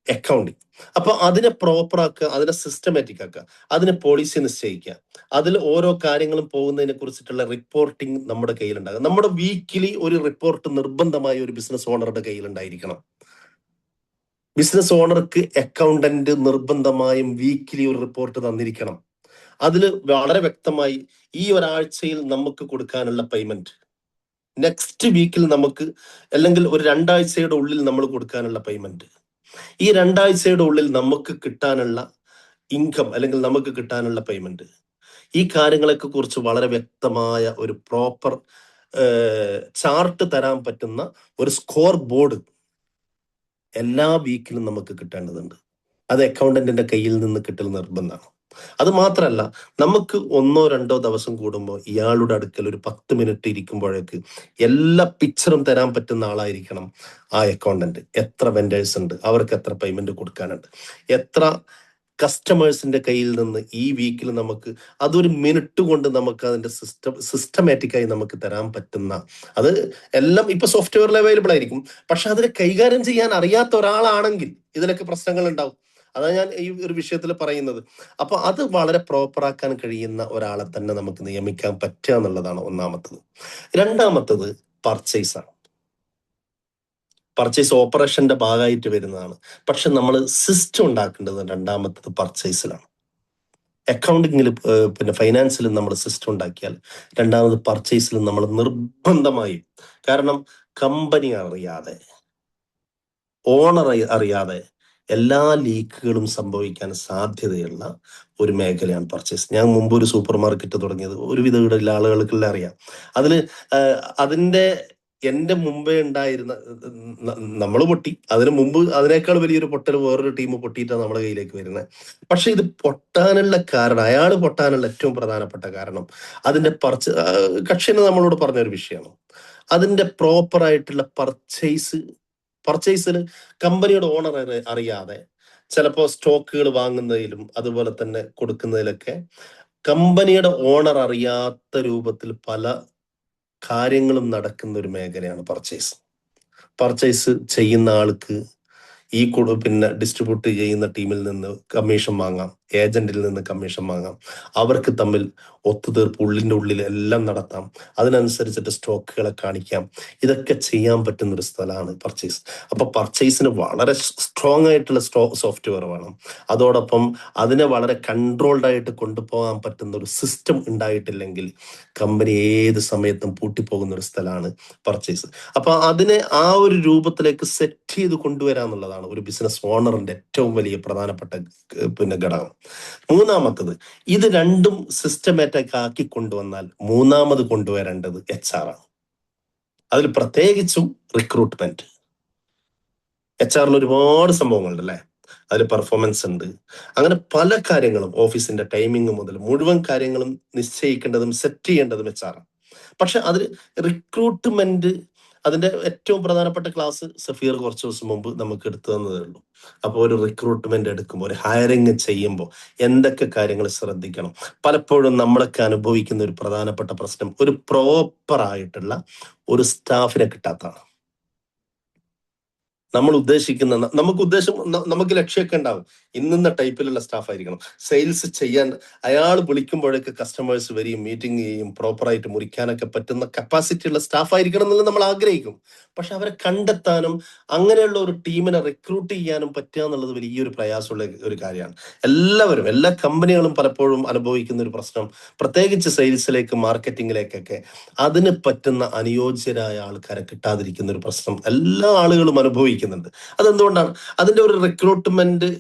അക്കൗണ്ടിങ്. അപ്പൊ അതിനെ പ്രോപ്പർ ആക്കുക, അതിനെ സിസ്റ്റമാറ്റിക് ആക്കുക, അതിനെ പോളിസി നിശ്ചയിക്കുക, അതിൽ ഓരോ കാര്യങ്ങളും പോകുന്നതിനെ കുറിച്ചിട്ടുള്ള റിപ്പോർട്ടിംഗ് നമ്മുടെ കയ്യിലുണ്ടാകും. നമ്മുടെ വീക്കിലി ഒരു റിപ്പോർട്ട് നിർബന്ധമായി ഒരു ബിസിനസ് ഓണറുടെ കയ്യിലുണ്ടായിരിക്കണം. ബിസിനസ് ഓണർക്ക് അക്കൗണ്ടന്റ് നിർബന്ധമായും വീക്കിലി ഒരു റിപ്പോർട്ട് തന്നിരിക്കണം. അതിൽ വളരെ വ്യക്തമായി ഈ ഒരാഴ്ചയിൽ നമുക്ക് കൊടുക്കാനുള്ള പേയ്മെന്റ്, നെക്സ്റ്റ് വീക്കിൽ നമുക്ക്, അല്ലെങ്കിൽ ഒരു 2 ആഴ്ചയുടെ ഉള്ളിൽ നമ്മൾ കൊടുക്കാനുള്ള പേയ്മെന്റ്, ഈ 2 ആഴ്ചയുടെ ഉള്ളിൽ നമുക്ക് കിട്ടാനുള്ള ഇൻകം അല്ലെങ്കിൽ നമുക്ക് കിട്ടാനുള്ള പേയ്മെന്റ്, ഈ കാര്യങ്ങളൊക്കെ കുറിച്ച് വളരെ വ്യക്തമായ ഒരു പ്രോപ്പർ ചാർട്ട് തരാൻ പറ്റുന്ന ഒരു സ്കോർ ബോർഡ് എല്ലാ വീക്കിലും നമുക്ക് കിട്ടേണ്ടതുണ്ട്. അത് അക്കൗണ്ടന്റിന്റെ കയ്യിൽ നിന്ന് കിട്ടൽ നിർബന്ധമാണ്. അത് മാത്രമല്ല, നമുക്ക് 1-2 ദിവസം കൂടുമ്പോൾ ഇയാളുടെ അടുക്കൽ ഒരു 10 മിനിറ്റ് ഇരിക്കുമ്പോഴേക്ക് എല്ലാ പിക്ചറും തരാൻ പറ്റുന്ന ആളായിരിക്കണം ആ അക്കൗണ്ടന്റ്. എത്ര വെൻഡേഴ്സ് ഉണ്ട്, അവർക്ക് എത്ര പേയ്മെന്റ് കൊടുക്കാനുണ്ട്, എത്ര കസ്റ്റമേഴ്സിന്റെ കയ്യിൽ നിന്ന് ഈ വീക്കിൽ നമുക്ക്, അതൊരു മിനിറ്റ് കൊണ്ട് നമുക്ക് അതിന്റെ സിസ്റ്റമാറ്റിക്കായി നമുക്ക് തരാൻ പറ്റുന്ന, അത് എല്ലാം ഇപ്പൊ സോഫ്റ്റ്വെയറിൽ അവൈലബിൾ ആയിരിക്കും. പക്ഷെ അതിനെ കൈകാര്യം ചെയ്യാൻ അറിയാത്ത ഒരാളാണെങ്കിൽ ഇതിലൊക്കെ പ്രശ്നങ്ങൾ ഉണ്ടാവും. അതാണ് ഞാൻ ഈ ഒരു വിഷയത്തിൽ പറയുന്നത്. അപ്പൊ അത് വളരെ പ്രോപ്പറാക്കാൻ കഴിയുന്ന ഒരാളെ തന്നെ നമുക്ക് നിയമിക്കാൻ പറ്റുക എന്നുള്ളതാണ് ഒന്നാമത്തത്. രണ്ടാമത്തത് പർച്ചേസ് ആണ്. പർച്ചേസ് ഓപ്പറേഷന്റെ ഭാഗമായിട്ട് വരുന്നതാണ്. പക്ഷെ നമ്മൾ സിസ്റ്റം ഉണ്ടാക്കേണ്ടത് രണ്ടാമത്തത് പർച്ചേസിലാണ്. അക്കൗണ്ടിങ്ങിൽ പിന്നെ ഫൈനാൻസിൽ നമ്മൾ സിസ്റ്റം ഉണ്ടാക്കിയാൽ രണ്ടാമത് പർച്ചേസിൽ നമ്മൾ നിർബന്ധമായും, കാരണം കമ്പനി അറിയാതെ, ഓണർ അറിയാതെ എല്ലാ ലീക്കുകളും സംഭവിക്കാൻ സാധ്യതയുള്ള ഒരു മേഖലയാണ് പർച്ചേസ്. ഞാൻ മുമ്പ് ഒരു സൂപ്പർ മാർക്കറ്റ് തുടങ്ങിയത് ഒരുവിധ ഇടയിലുള്ള ആളുകൾക്കെല്ലാം അറിയാം. അതിന്റെ എന്റെ മുമ്പേ ഉണ്ടായിരുന്ന, നമ്മൾ പൊട്ടി, അതിന് മുമ്പ് അതിനേക്കാൾ വലിയൊരു പൊട്ടൽ വേറൊരു ടീം പൊട്ടിയിട്ടാണ് നമ്മുടെ കയ്യിലേക്ക് വരുന്നത്. പക്ഷെ ഇത് പൊട്ടാനുള്ള കാരണം, അയാൾ പൊട്ടാനുള്ള ഏറ്റവും പ്രധാനപ്പെട്ട കാരണം അതിന്റെ കക്ഷിന് നമ്മളോട് പറഞ്ഞൊരു വിഷയമാണ്. അതിന്റെ പ്രോപ്പർ ആയിട്ടുള്ള പർച്ചേസിൽ കമ്പനിയുടെ ഓണർ അറിയാതെ ചിലപ്പോൾ സ്റ്റോക്കുകൾ വാങ്ങുന്നതിലും അതുപോലെ തന്നെ കൊടുക്കുന്നതിലൊക്കെ കമ്പനിയുടെ ഓണർ അറിയാത്ത രൂപത്തിൽ പല കാര്യങ്ങളും നടക്കുന്ന ഒരു മേഖലയാണ് പർച്ചേസ് ചെയ്യുന്ന ആൾക്ക് ഈ പിന്നെ ഡിസ്ട്രിബ്യൂട്ട് ചെയ്യുന്ന ടീമിൽ നിന്ന് കമ്മീഷൻ വാങ്ങാം, ഏജന്റിൽ നിന്ന് കമ്മീഷൻ വാങ്ങാം, അവർക്ക് തമ്മിൽ ഒത്തുതീർപ്പ് ഉള്ളിൻ്റെ ഉള്ളിൽ എല്ലാം നടത്താം, അതിനനുസരിച്ചിട്ട് സ്റ്റോക്കുകളെ കാണിക്കാം. ഇതൊക്കെ ചെയ്യാൻ പറ്റുന്ന ഒരു സ്ഥലമാണ് പർച്ചേസ്. അപ്പൊ പർച്ചേസിന് വളരെ സ്ട്രോങ് ആയിട്ടുള്ള സോഫ്റ്റ്വെയർ വേണം. അതോടൊപ്പം അതിനെ വളരെ കൺട്രോൾഡ് ആയിട്ട് കൊണ്ടുപോകാൻ പറ്റുന്ന ഒരു സിസ്റ്റം ഉണ്ടായിട്ടില്ലെങ്കിൽ കമ്പനി ഏത് സമയത്തും പൂട്ടിപ്പോകുന്ന ഒരു സ്ഥലമാണ് പർച്ചേസ്. അപ്പൊ അതിനെ ആ ഒരു രൂപത്തിലേക്ക് സെറ്റ് ചെയ്ത് കൊണ്ടുവരാന്നുള്ളതാണ് ഒരു ബിസിനസ് ഓണറിന്റെ ഏറ്റവും വലിയ പ്രധാനപ്പെട്ട പിന്നെ ഘടകം. മൂന്നാമത്തത്, ഇത് രണ്ടും സിസ്റ്റമാറ്റിക് ആക്കി കൊണ്ടുവന്നാൽ മൂന്നാമത് കൊണ്ടുവരേണ്ടത് HR ആണ്. അതിൽ പ്രത്യേകിച്ചും റിക്രൂട്ട്മെന്റ്. HR ഒരുപാട് സംഭവങ്ങളുണ്ട് അല്ലെ, അതിൽ പെർഫോമൻസ് ഉണ്ട്, അങ്ങനെ പല കാര്യങ്ങളും, ഓഫീസിന്റെ ടൈമിംഗ് മുതൽ മുഴുവൻ കാര്യങ്ങളും നിശ്ചയിക്കേണ്ടതും സെറ്റ് ചെയ്യേണ്ടതും HR ആണ്. പക്ഷെ അതിൽ റിക്രൂട്ട്മെന്റ്, അതിന്റെ ഏറ്റവും പ്രധാനപ്പെട്ട ക്ലാസ് സഫീർ കുറച്ച് ദിവസം മുമ്പ് നമുക്ക് എടുത്തു തന്നതേ ഉള്ളൂ. അപ്പോൾ ഒരു റിക്രൂട്ട്മെന്റ് എടുക്കുമ്പോൾ, ഒരു ഹയറിങ് ചെയ്യുമ്പോൾ എന്തൊക്കെ കാര്യങ്ങൾ ശ്രദ്ധിക്കണം. പലപ്പോഴും നമ്മളൊക്കെ അനുഭവിക്കുന്ന ഒരു പ്രധാനപ്പെട്ട പ്രശ്നം ഒരു പ്രോപ്പർ ആയിട്ടുള്ള ഒരു സ്റ്റാഫിനെ കിട്ടാത്തതാണ്. നമ്മൾ ഉദ്ദേശിക്കുന്ന, നമുക്ക് ലക്ഷ്യമൊക്കെ ഉണ്ടാവും, ഇന്ന ടൈപ്പിലുള്ള സ്റ്റാഫ് ആയിരിക്കണം, സെയിൽസ് ചെയ്യാൻ അയാൾ വിളിക്കുമ്പോഴൊക്കെ കസ്റ്റമേഴ്സ് വരികയും മീറ്റിംഗ് ചെയ്യും, പ്രോപ്പറായിട്ട് മുറിക്കാനൊക്കെ പറ്റുന്ന കപ്പാസിറ്റി ഉള്ള സ്റ്റാഫ് ആയിരിക്കണം എന്നുള്ളത് നമ്മൾ ആഗ്രഹിക്കും. പക്ഷെ അവരെ കണ്ടെത്താനും അങ്ങനെയുള്ള ഒരു ടീമിനെ റിക്രൂട്ട് ചെയ്യാനും പറ്റുക എന്നുള്ളത് വലിയൊരു പ്രയാസമുള്ള ഒരു കാര്യമാണ്. എല്ലാ കമ്പനികളും പലപ്പോഴും അനുഭവിക്കുന്ന ഒരു പ്രശ്നം, പ്രത്യേകിച്ച് സെയിൽസിലേക്ക്, മാർക്കറ്റിങ്ങിലേക്കൊക്കെ അതിന് പറ്റുന്ന അനുയോജ്യരായ ആൾക്കാരെ കിട്ടാതിരിക്കുന്ന ഒരു പ്രശ്നം എല്ലാ ആളുകളും അനുഭവിക്കുന്നുണ്ട്. അതെന്തുകൊണ്ടാണ്? അതിന്റെ ഒരു റിക്രൂട്ട്മെന്റ്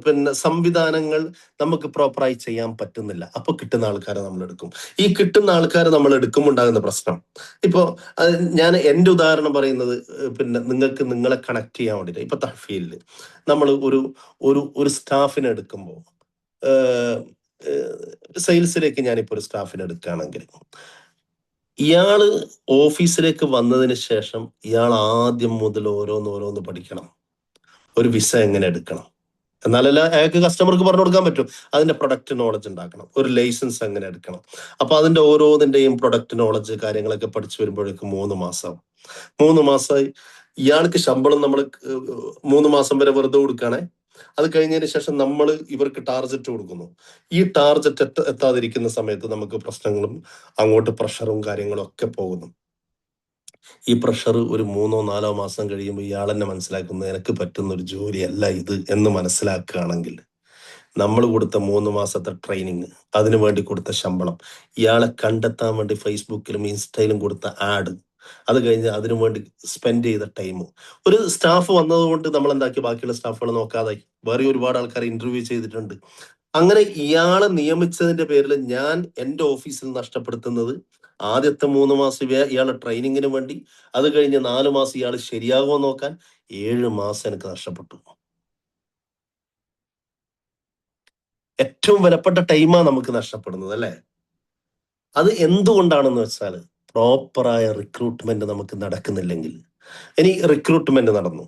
പിന്നെ സംവിധാനങ്ങൾ നമുക്ക് പ്രോപ്പറായി ചെയ്യാൻ പറ്റുന്നില്ല. അപ്പൊ കിട്ടുന്ന ആൾക്കാരെ നമ്മൾ എടുക്കും. ഈ കിട്ടുന്ന ആൾക്കാരെ നമ്മൾ എടുക്കുമ്പോൾ ഉണ്ടാകുന്ന പ്രശ്നം, ഇപ്പോ ഞാൻ എന്റെ ഉദാഹരണം പറയുന്നത്, പിന്നെ നിങ്ങൾക്ക് നിങ്ങളെ കണക്ട് ചെയ്യാൻ വേണ്ടിയിട്ട്, ഇപ്പൊ തഹ്ഫീലിൽ നമ്മൾ ഒരു സ്റ്റാഫിനെ എടുക്കുമ്പോൾ, സെയിൽസിലേക്ക് ഞാനിപ്പോ ഒരു സ്റ്റാഫിനെ എടുക്കുകയാണെങ്കിൽ, ഇയാള് ഓഫീസിലേക്ക് വന്നതിന് ശേഷം ഇയാൾ ആദ്യം മുതൽ ഓരോന്ന് പഠിക്കണം. ഒരു വിസ എങ്ങനെ എടുക്കണം, എന്നാലല്ല അയാൾക്ക് കസ്റ്റമർക്ക് പറഞ്ഞു കൊടുക്കാൻ പറ്റും. അതിന്റെ പ്രൊഡക്റ്റ് നോളജ് ഉണ്ടാക്കണം. ഒരു ലൈസൻസ് എങ്ങനെ എടുക്കണം. അപ്പൊ അതിന്റെ ഓരോന്നിന്റെയും പ്രൊഡക്റ്റ് നോളജ് കാര്യങ്ങളൊക്കെ പഠിച്ചു വരുമ്പോഴേക്കും 3 മാസം. 3 മാസമായി ഇയാൾക്ക് ശമ്പളം നമ്മൾ 3 മാസം വരെ വെറുതെ കൊടുക്കുകയാണെ. അത് കഴിഞ്ഞതിന് ശേഷം നമ്മൾ ഇവർക്ക് ടാർജറ്റ് കൊടുക്കുന്നു. ഈ ടാർജറ്റ് എത്താതിരിക്കുന്ന സമയത്ത് നമുക്ക് പ്രശ്നങ്ങളും അങ്ങോട്ട് പ്രഷറും കാര്യങ്ങളും ഒക്കെ പോകുന്നു. ഈ പ്രഷർ ഒരു 3-4 മാസം കഴിയുമ്പോൾ ഇയാൾ തന്നെ മനസ്സിലാക്കുന്നു, എനിക്ക് പറ്റുന്ന ഒരു ജോലിയല്ല ഇത് എന്ന് മനസ്സിലാക്കുകയാണെങ്കിൽ നമ്മൾ കൊടുത്ത 3 മാസത്തെ ട്രെയിനിങ്, അതിനു വേണ്ടി കൊടുത്ത ശമ്പളം, ഇയാളെ കണ്ടെത്താൻ വേണ്ടി ഫേസ്ബുക്കിലും ഇൻസ്റ്റയിലും കൊടുത്ത ആഡ്, അത് കഴിഞ്ഞ് അതിനു വേണ്ടി സ്പെൻഡ് ചെയ്ത ടൈം. ഒരു സ്റ്റാഫ് വന്നതുകൊണ്ട് നമ്മൾ എന്താക്കി, ബാക്കിയുള്ള സ്റ്റാഫുകൾ നോക്കാതായി. വേറെ ഒരുപാട് ആൾക്കാരെ ഇന്റർവ്യൂ ചെയ്തിട്ടുണ്ട്. അങ്ങനെ ഇയാളെ നിയമിച്ചതിന്റെ പേരിൽ ഞാൻ എൻ്റെ ഓഫീസിൽ നഷ്ടപ്പെടുത്തുന്നത് ആദ്യത്തെ 3 മാസം ഇയാളെ ട്രെയിനിങ്ങിന് വേണ്ടി, അത് കഴിഞ്ഞ് 4 മാസം ഇയാൾ ശരിയാകുമോ നോക്കാൻ 7 മാസം എനിക്ക് നഷ്ടപ്പെട്ടു. ഏറ്റവും വിലപ്പെട്ട ടൈമാണ് നമുക്ക് നഷ്ടപ്പെടുന്നത്, അല്ലേ? അത് എന്തുകൊണ്ടാണെന്ന് വെച്ചാൽ പ്രോപ്പറായ റിക്രൂട്ട്മെന്റ് നമുക്ക് നടക്കുന്നില്ലെങ്കിൽ. ഇനി റിക്രൂട്ട്മെന്റ് നടന്നു,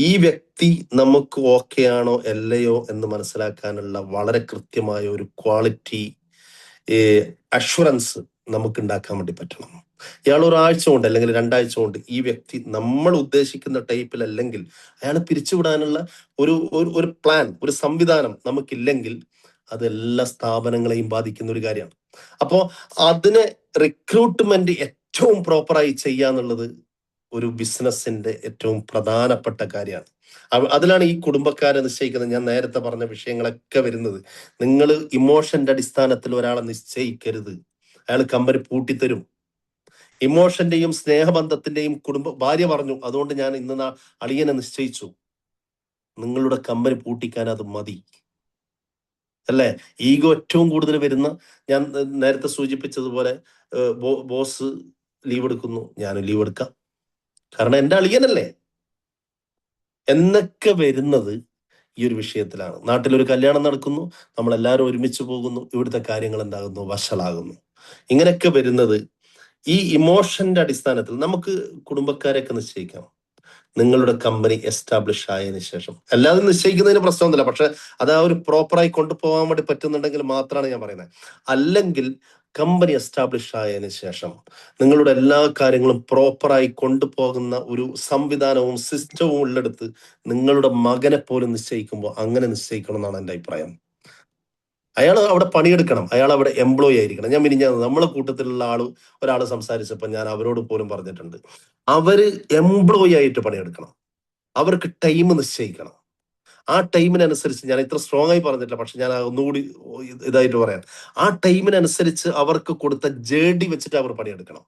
ഈ വ്യക്തി നമുക്ക് ഓക്കെ ആണോ അല്ലയോ എന്ന് മനസ്സിലാക്കാനുള്ള വളരെ കൃത്യമായ ഒരു ക്വാളിറ്റി അഷുറൻസ് നമുക്ക് ഉണ്ടാക്കാൻ വേണ്ടി പറ്റണം. ഇയാൾ ഒരാഴ്ച കൊണ്ട് അല്ലെങ്കിൽ 2 ആഴ്ച കൊണ്ട് ഈ വ്യക്തി നമ്മൾ ഉദ്ദേശിക്കുന്ന ടൈപ്പിൽ അല്ലെങ്കിൽ അയാളെ പിരിച്ചുവിടാനുള്ള ഒരു പ്ലാൻ, ഒരു സംവിധാനം നമുക്കില്ലെങ്കിൽ അത് എല്ലാ സ്ഥാപനങ്ങളെയും ബാധിക്കുന്ന ഒരു കാര്യമാണ്. അപ്പോ അതിനെ റിക്രൂട്ട്മെന്റ് ഏറ്റവും പ്രോപ്പറായി ചെയ്യാന്നുള്ളത് ഒരു ബിസിനസിന്റെ ഏറ്റവും പ്രധാനപ്പെട്ട കാര്യമാണ്. അതിലാണ് ഈ കുടുംബക്കാരെ നിശ്ചയിക്കുന്നത്. ഞാൻ നേരത്തെ പറഞ്ഞ വിഷയങ്ങളൊക്കെ വരുന്നത്. നിങ്ങൾ ഇമോഷന്റെ അടിസ്ഥാനത്തിൽ ഒരാളെ നിശ്ചയിക്കരുത്. അയാൾ കമ്പനി പൂട്ടിത്തരും. ഇമോഷന്റെയും സ്നേഹബന്ധത്തിന്റെയും ഭാര്യ പറഞ്ഞു, അതുകൊണ്ട് ഞാൻ ഇന്ന് അളിയനെ നിശ്ചയിച്ചു. നിങ്ങളുടെ കമ്പനി പൂട്ടിക്കാൻ അത് മതി, അല്ലേ? ഈഗോ ഏറ്റവും കൂടുതൽ വരുന്ന, ഞാൻ നേരത്തെ സൂചിപ്പിച്ചതുപോലെ, ബോസ് ലീവ് എടുക്കുന്നു, ഞാൻ ലീവ് എടുക്കാം, കാരണം എൻ്റെ അളിയനല്ലേ, എന്നൊക്കെ വരുന്നത് ഈ ഒരു വിഷയത്തിലാണ്. നാട്ടിലൊരു കല്യാണം നടക്കുന്നു, നമ്മളെല്ലാവരും ഒരുമിച്ച് പോകുന്നു, ഇവിടുത്തെ കാര്യങ്ങൾ എന്താകുന്നു, വഷളാകുന്നു. ഇങ്ങനെയൊക്കെ വരുന്നത് ഈ ഇമോഷന്റെ അടിസ്ഥാനത്തിൽ. നമുക്ക് കുടുംബക്കാരെയൊക്കെ നിശ്ചയിക്കാം നിങ്ങളുടെ കമ്പനി എസ്റ്റാബ്ലിഷ് ആയതിനു ശേഷം. അല്ലാതെ നിശ്ചയിക്കുന്നതിന് പ്രശ്നമൊന്നുമില്ല, പക്ഷെ അത് ആ ഒരു പ്രോപ്പറായി കൊണ്ടുപോകാൻ വേണ്ടി പറ്റുന്നുണ്ടെങ്കിൽ മാത്രമാണ് ഞാൻ പറയുന്നത്. അല്ലെങ്കിൽ കമ്പനി എസ്റ്റാബ്ലിഷ് ആയതിനു ശേഷം നിങ്ങളുടെ എല്ലാ കാര്യങ്ങളും പ്രോപ്പറായി കൊണ്ടുപോകുന്ന ഒരു സംവിധാനവും സിസ്റ്റവും ഉള്ളിടത്ത് നിങ്ങളുടെ മകനെ പോലും നിശ്ചയിക്കുമ്പോൾ അങ്ങനെ നിശ്ചയിക്കണം എന്നാണ് എൻ്റെ അഭിപ്രായം. അയാൾ അവിടെ പണിയെടുക്കണം, അയാൾ അവിടെ എംപ്ലോയി ആയിരിക്കണം. ഞാൻ നമ്മളെ കൂട്ടത്തിലുള്ള ഒരാൾ സംസാരിച്ചപ്പോൾ ഞാൻ അവരോട് പോലും പറഞ്ഞിട്ടുണ്ട്, അവര് എംപ്ലോയി ആയിട്ട് പണിയെടുക്കണം, അവർക്ക് ടൈം നിശ്ചയിക്കണം. ആ ടൈമിനനുസരിച്ച്, ഞാൻ ഇത്ര സ്ട്രോങ് ആയി പറഞ്ഞിട്ടില്ല, പക്ഷെ ഞാൻ ഒന്നുകൂടി ഇതായിട്ട് പറയാം, ആ ടൈമിനനുസരിച്ച് അവർക്ക് കൊടുത്ത ജേഡി വെച്ചിട്ട് അവർ പണിയെടുക്കണം.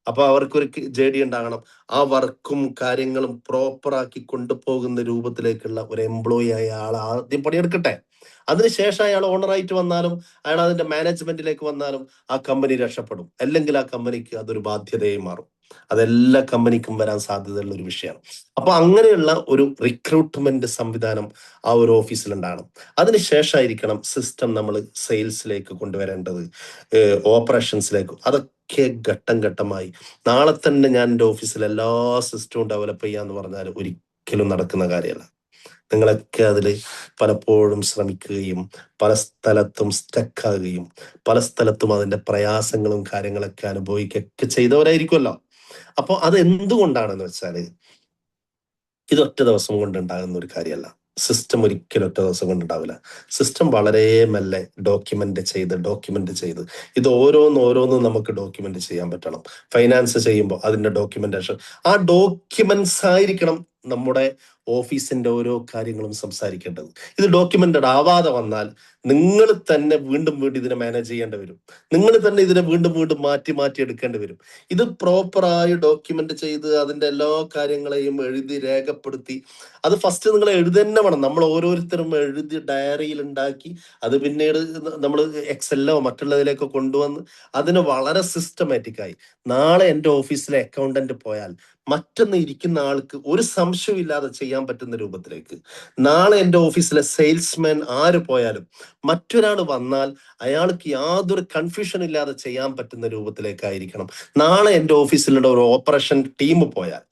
അപ്പൊ അവർക്കൊരു ജേഡി ഉണ്ടാകണം. ആ വർക്കും കാര്യങ്ങളും പ്രോപ്പറാക്കി കൊണ്ടുപോകുന്ന രൂപത്തിലേക്കുള്ള ഒരു എംപ്ലോയി ആയ ആൾ ആദ്യം പണിയെടുക്കട്ടെ. അതിനുശേഷം അയാൾ ഓണറായിട്ട് വന്നാലും അയാൾ അതിന്റെ മാനേജ്മെന്റിലേക്ക് വന്നാലും ആ കമ്പനി രക്ഷപ്പെടും. അല്ലെങ്കിൽ ആ കമ്പനിക്ക് അതൊരു ബാധ്യതയായി മാറും. അതെല്ലാ കമ്പനിക്കും വരാൻ സാധ്യതയുള്ള ഒരു വിഷയമാണ്. അപ്പൊ അങ്ങനെയുള്ള ഒരു റിക്രൂട്ട്മെന്റ് സംവിധാനം ആ ഒരു ഓഫീസിൽ ഉണ്ടാകണം. അതിനുശേഷമായിരിക്കണം സിസ്റ്റം നമ്മൾ സെയിൽസിലേക്ക് കൊണ്ടുവരേണ്ടത്, ഓപ്പറേഷൻസിലേക്ക്. അതൊക്കെ ഘട്ടം ഘട്ടമായി. നാളെ തന്നെ ഞാൻ എൻ്റെ ഓഫീസിൽ എല്ലാ സിസ്റ്റവും ഡെവലപ്പ് ചെയ്യാന്ന് പറഞ്ഞാൽ ഒരിക്കലും നടക്കുന്ന കാര്യമല്ല. നിങ്ങളൊക്കെ അതിൽ പലപ്പോഴും ശ്രമിക്കുകയും പല സ്ഥലത്തും സ്റ്റക്കാകുകയും പല സ്ഥലത്തും അതിന്റെ പ്രയാസങ്ങളും കാര്യങ്ങളൊക്കെ അനുഭവിക്കുകയൊക്കെ ചെയ്തവരായിരിക്കുമല്ലോ. അപ്പോൾ അത് എന്തുകൊണ്ടാണെന്ന് വെച്ചാൽ ഇത് ഒറ്റ ദിവസം കൊണ്ട് ഉണ്ടാകുന്ന ഒരു കാര്യമല്ല. സിസ്റ്റം ഒരിക്കലും ഒറ്റ ദിവസം കൊണ്ട് ഉണ്ടാവില്ല. സിസ്റ്റം വളരെ മെല്ലെ ഡോക്യുമെന്റ് ചെയ്ത് ഇത് ഓരോന്നും നമുക്ക് ഡോക്യുമെന്റ് ചെയ്യാൻ പറ്റണം. ഫൈനാൻസ് ചെയ്യുമ്പോൾ അതിന്റെ ഡോക്യുമെന്റേഷൻ, ആ ഡോക്യുമെന്റ്സ് ആയിരിക്കണം നമ്മുടെ ഓഫീസിന്റെ ഓരോ കാര്യങ്ങളും സംസാരിക്കേണ്ടത്. ഇത് ഡോക്യുമെന്റഡ് ആവാതെ വന്നാൽ നിങ്ങൾ തന്നെ വീണ്ടും ഇതിനെ മാനേജ് ചെയ്യേണ്ടി വരും. നിങ്ങൾ തന്നെ ഇതിനെ വീണ്ടും മാറ്റി എടുക്കേണ്ടി വരും. ഇത് പ്രോപ്പറായി ഡോക്യുമെന്റ് ചെയ്ത് അതിന്റെ എല്ലാ കാര്യങ്ങളെയും എഴുതി രേഖപ്പെടുത്തി, അത് ഫസ്റ്റ് നിങ്ങൾ എഴുതന്നെ വേണം. നമ്മൾ ഓരോരുത്തരും എഴുതി ഡയറിയിൽ ഉണ്ടാക്കി അത് പിന്നീട് നമ്മൾ എക്സെല്ലോ മറ്റുള്ളതിലേക്കോ കൊണ്ടുവന്ന് അതിന് വളരെ സിസ്റ്റമാറ്റിക് ആയി നാളെ എൻ്റെ ഓഫീസിലെ അക്കൗണ്ടന്റ് പോയാൽ മറ്റൊന്ന് ഇരിക്കുന്ന ആൾക്ക് ഒരു സംശയവും ഇല്ലാതെ ചെയ്യാൻ പറ്റുന്ന രൂപത്തിലേക്ക്, നാളെ എൻ്റെ ഓഫീസിലെ സെയിൽസ്മാൻ ആര് പോയാലും മറ്റൊരാൾ വന്നാൽ അയാൾക്ക് യാതൊരു കൺഫ്യൂഷൻ ഇല്ലാതെ ചെയ്യാൻ പറ്റുന്ന രൂപത്തിലേക്കായിരിക്കണം. നാളെ എൻ്റെ ഓഫീസിലുള്ള ഒരു ഓപ്പറേഷൻ ടീം പോയാൽ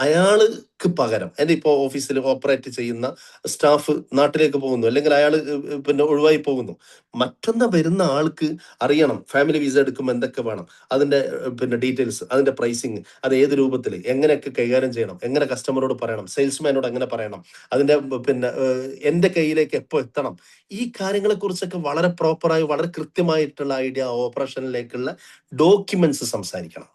അയാൾക്ക് പകരം എൻ്റെ ഇപ്പോൾ ഓഫീസിൽ ഓപ്പറേറ്റ് ചെയ്യുന്ന സ്റ്റാഫ് നാട്ടിലേക്ക് പോകുന്നു, അല്ലെങ്കിൽ അയാൾ പിന്നെ ഒഴിവായി പോകുന്നു, മറ്റൊന്ന് വരുന്ന ആൾക്ക് അറിയണം ഫാമിലി വിസ എടുക്കുമ്പോൾ എന്തൊക്കെ വേണം, അതിന്റെ പിന്നെ ഡീറ്റെയിൽസ്, അതിന്റെ പ്രൈസിങ്, അത് ഏത് രൂപത്തിൽ എങ്ങനെയൊക്കെ കൈകാര്യം ചെയ്യണം, എങ്ങനെ കസ്റ്റമറോട് പറയണം, സെയിൽസ്മാനോട് എങ്ങനെ പറയണം, അതിന്റെ പിന്നെ എന്റെ കയ്യിലേക്ക് എപ്പോൾ എത്തണം, ഈ കാര്യങ്ങളെ കുറിച്ചൊക്കെ വളരെ പ്രോപ്പറായി വളരെ കൃത്യമായിട്ടുള്ള ഐഡിയ ഓപ്പറേഷനിലേക്കുള്ള ഡോക്യുമെന്റ്സ് സംസാരിക്കണം.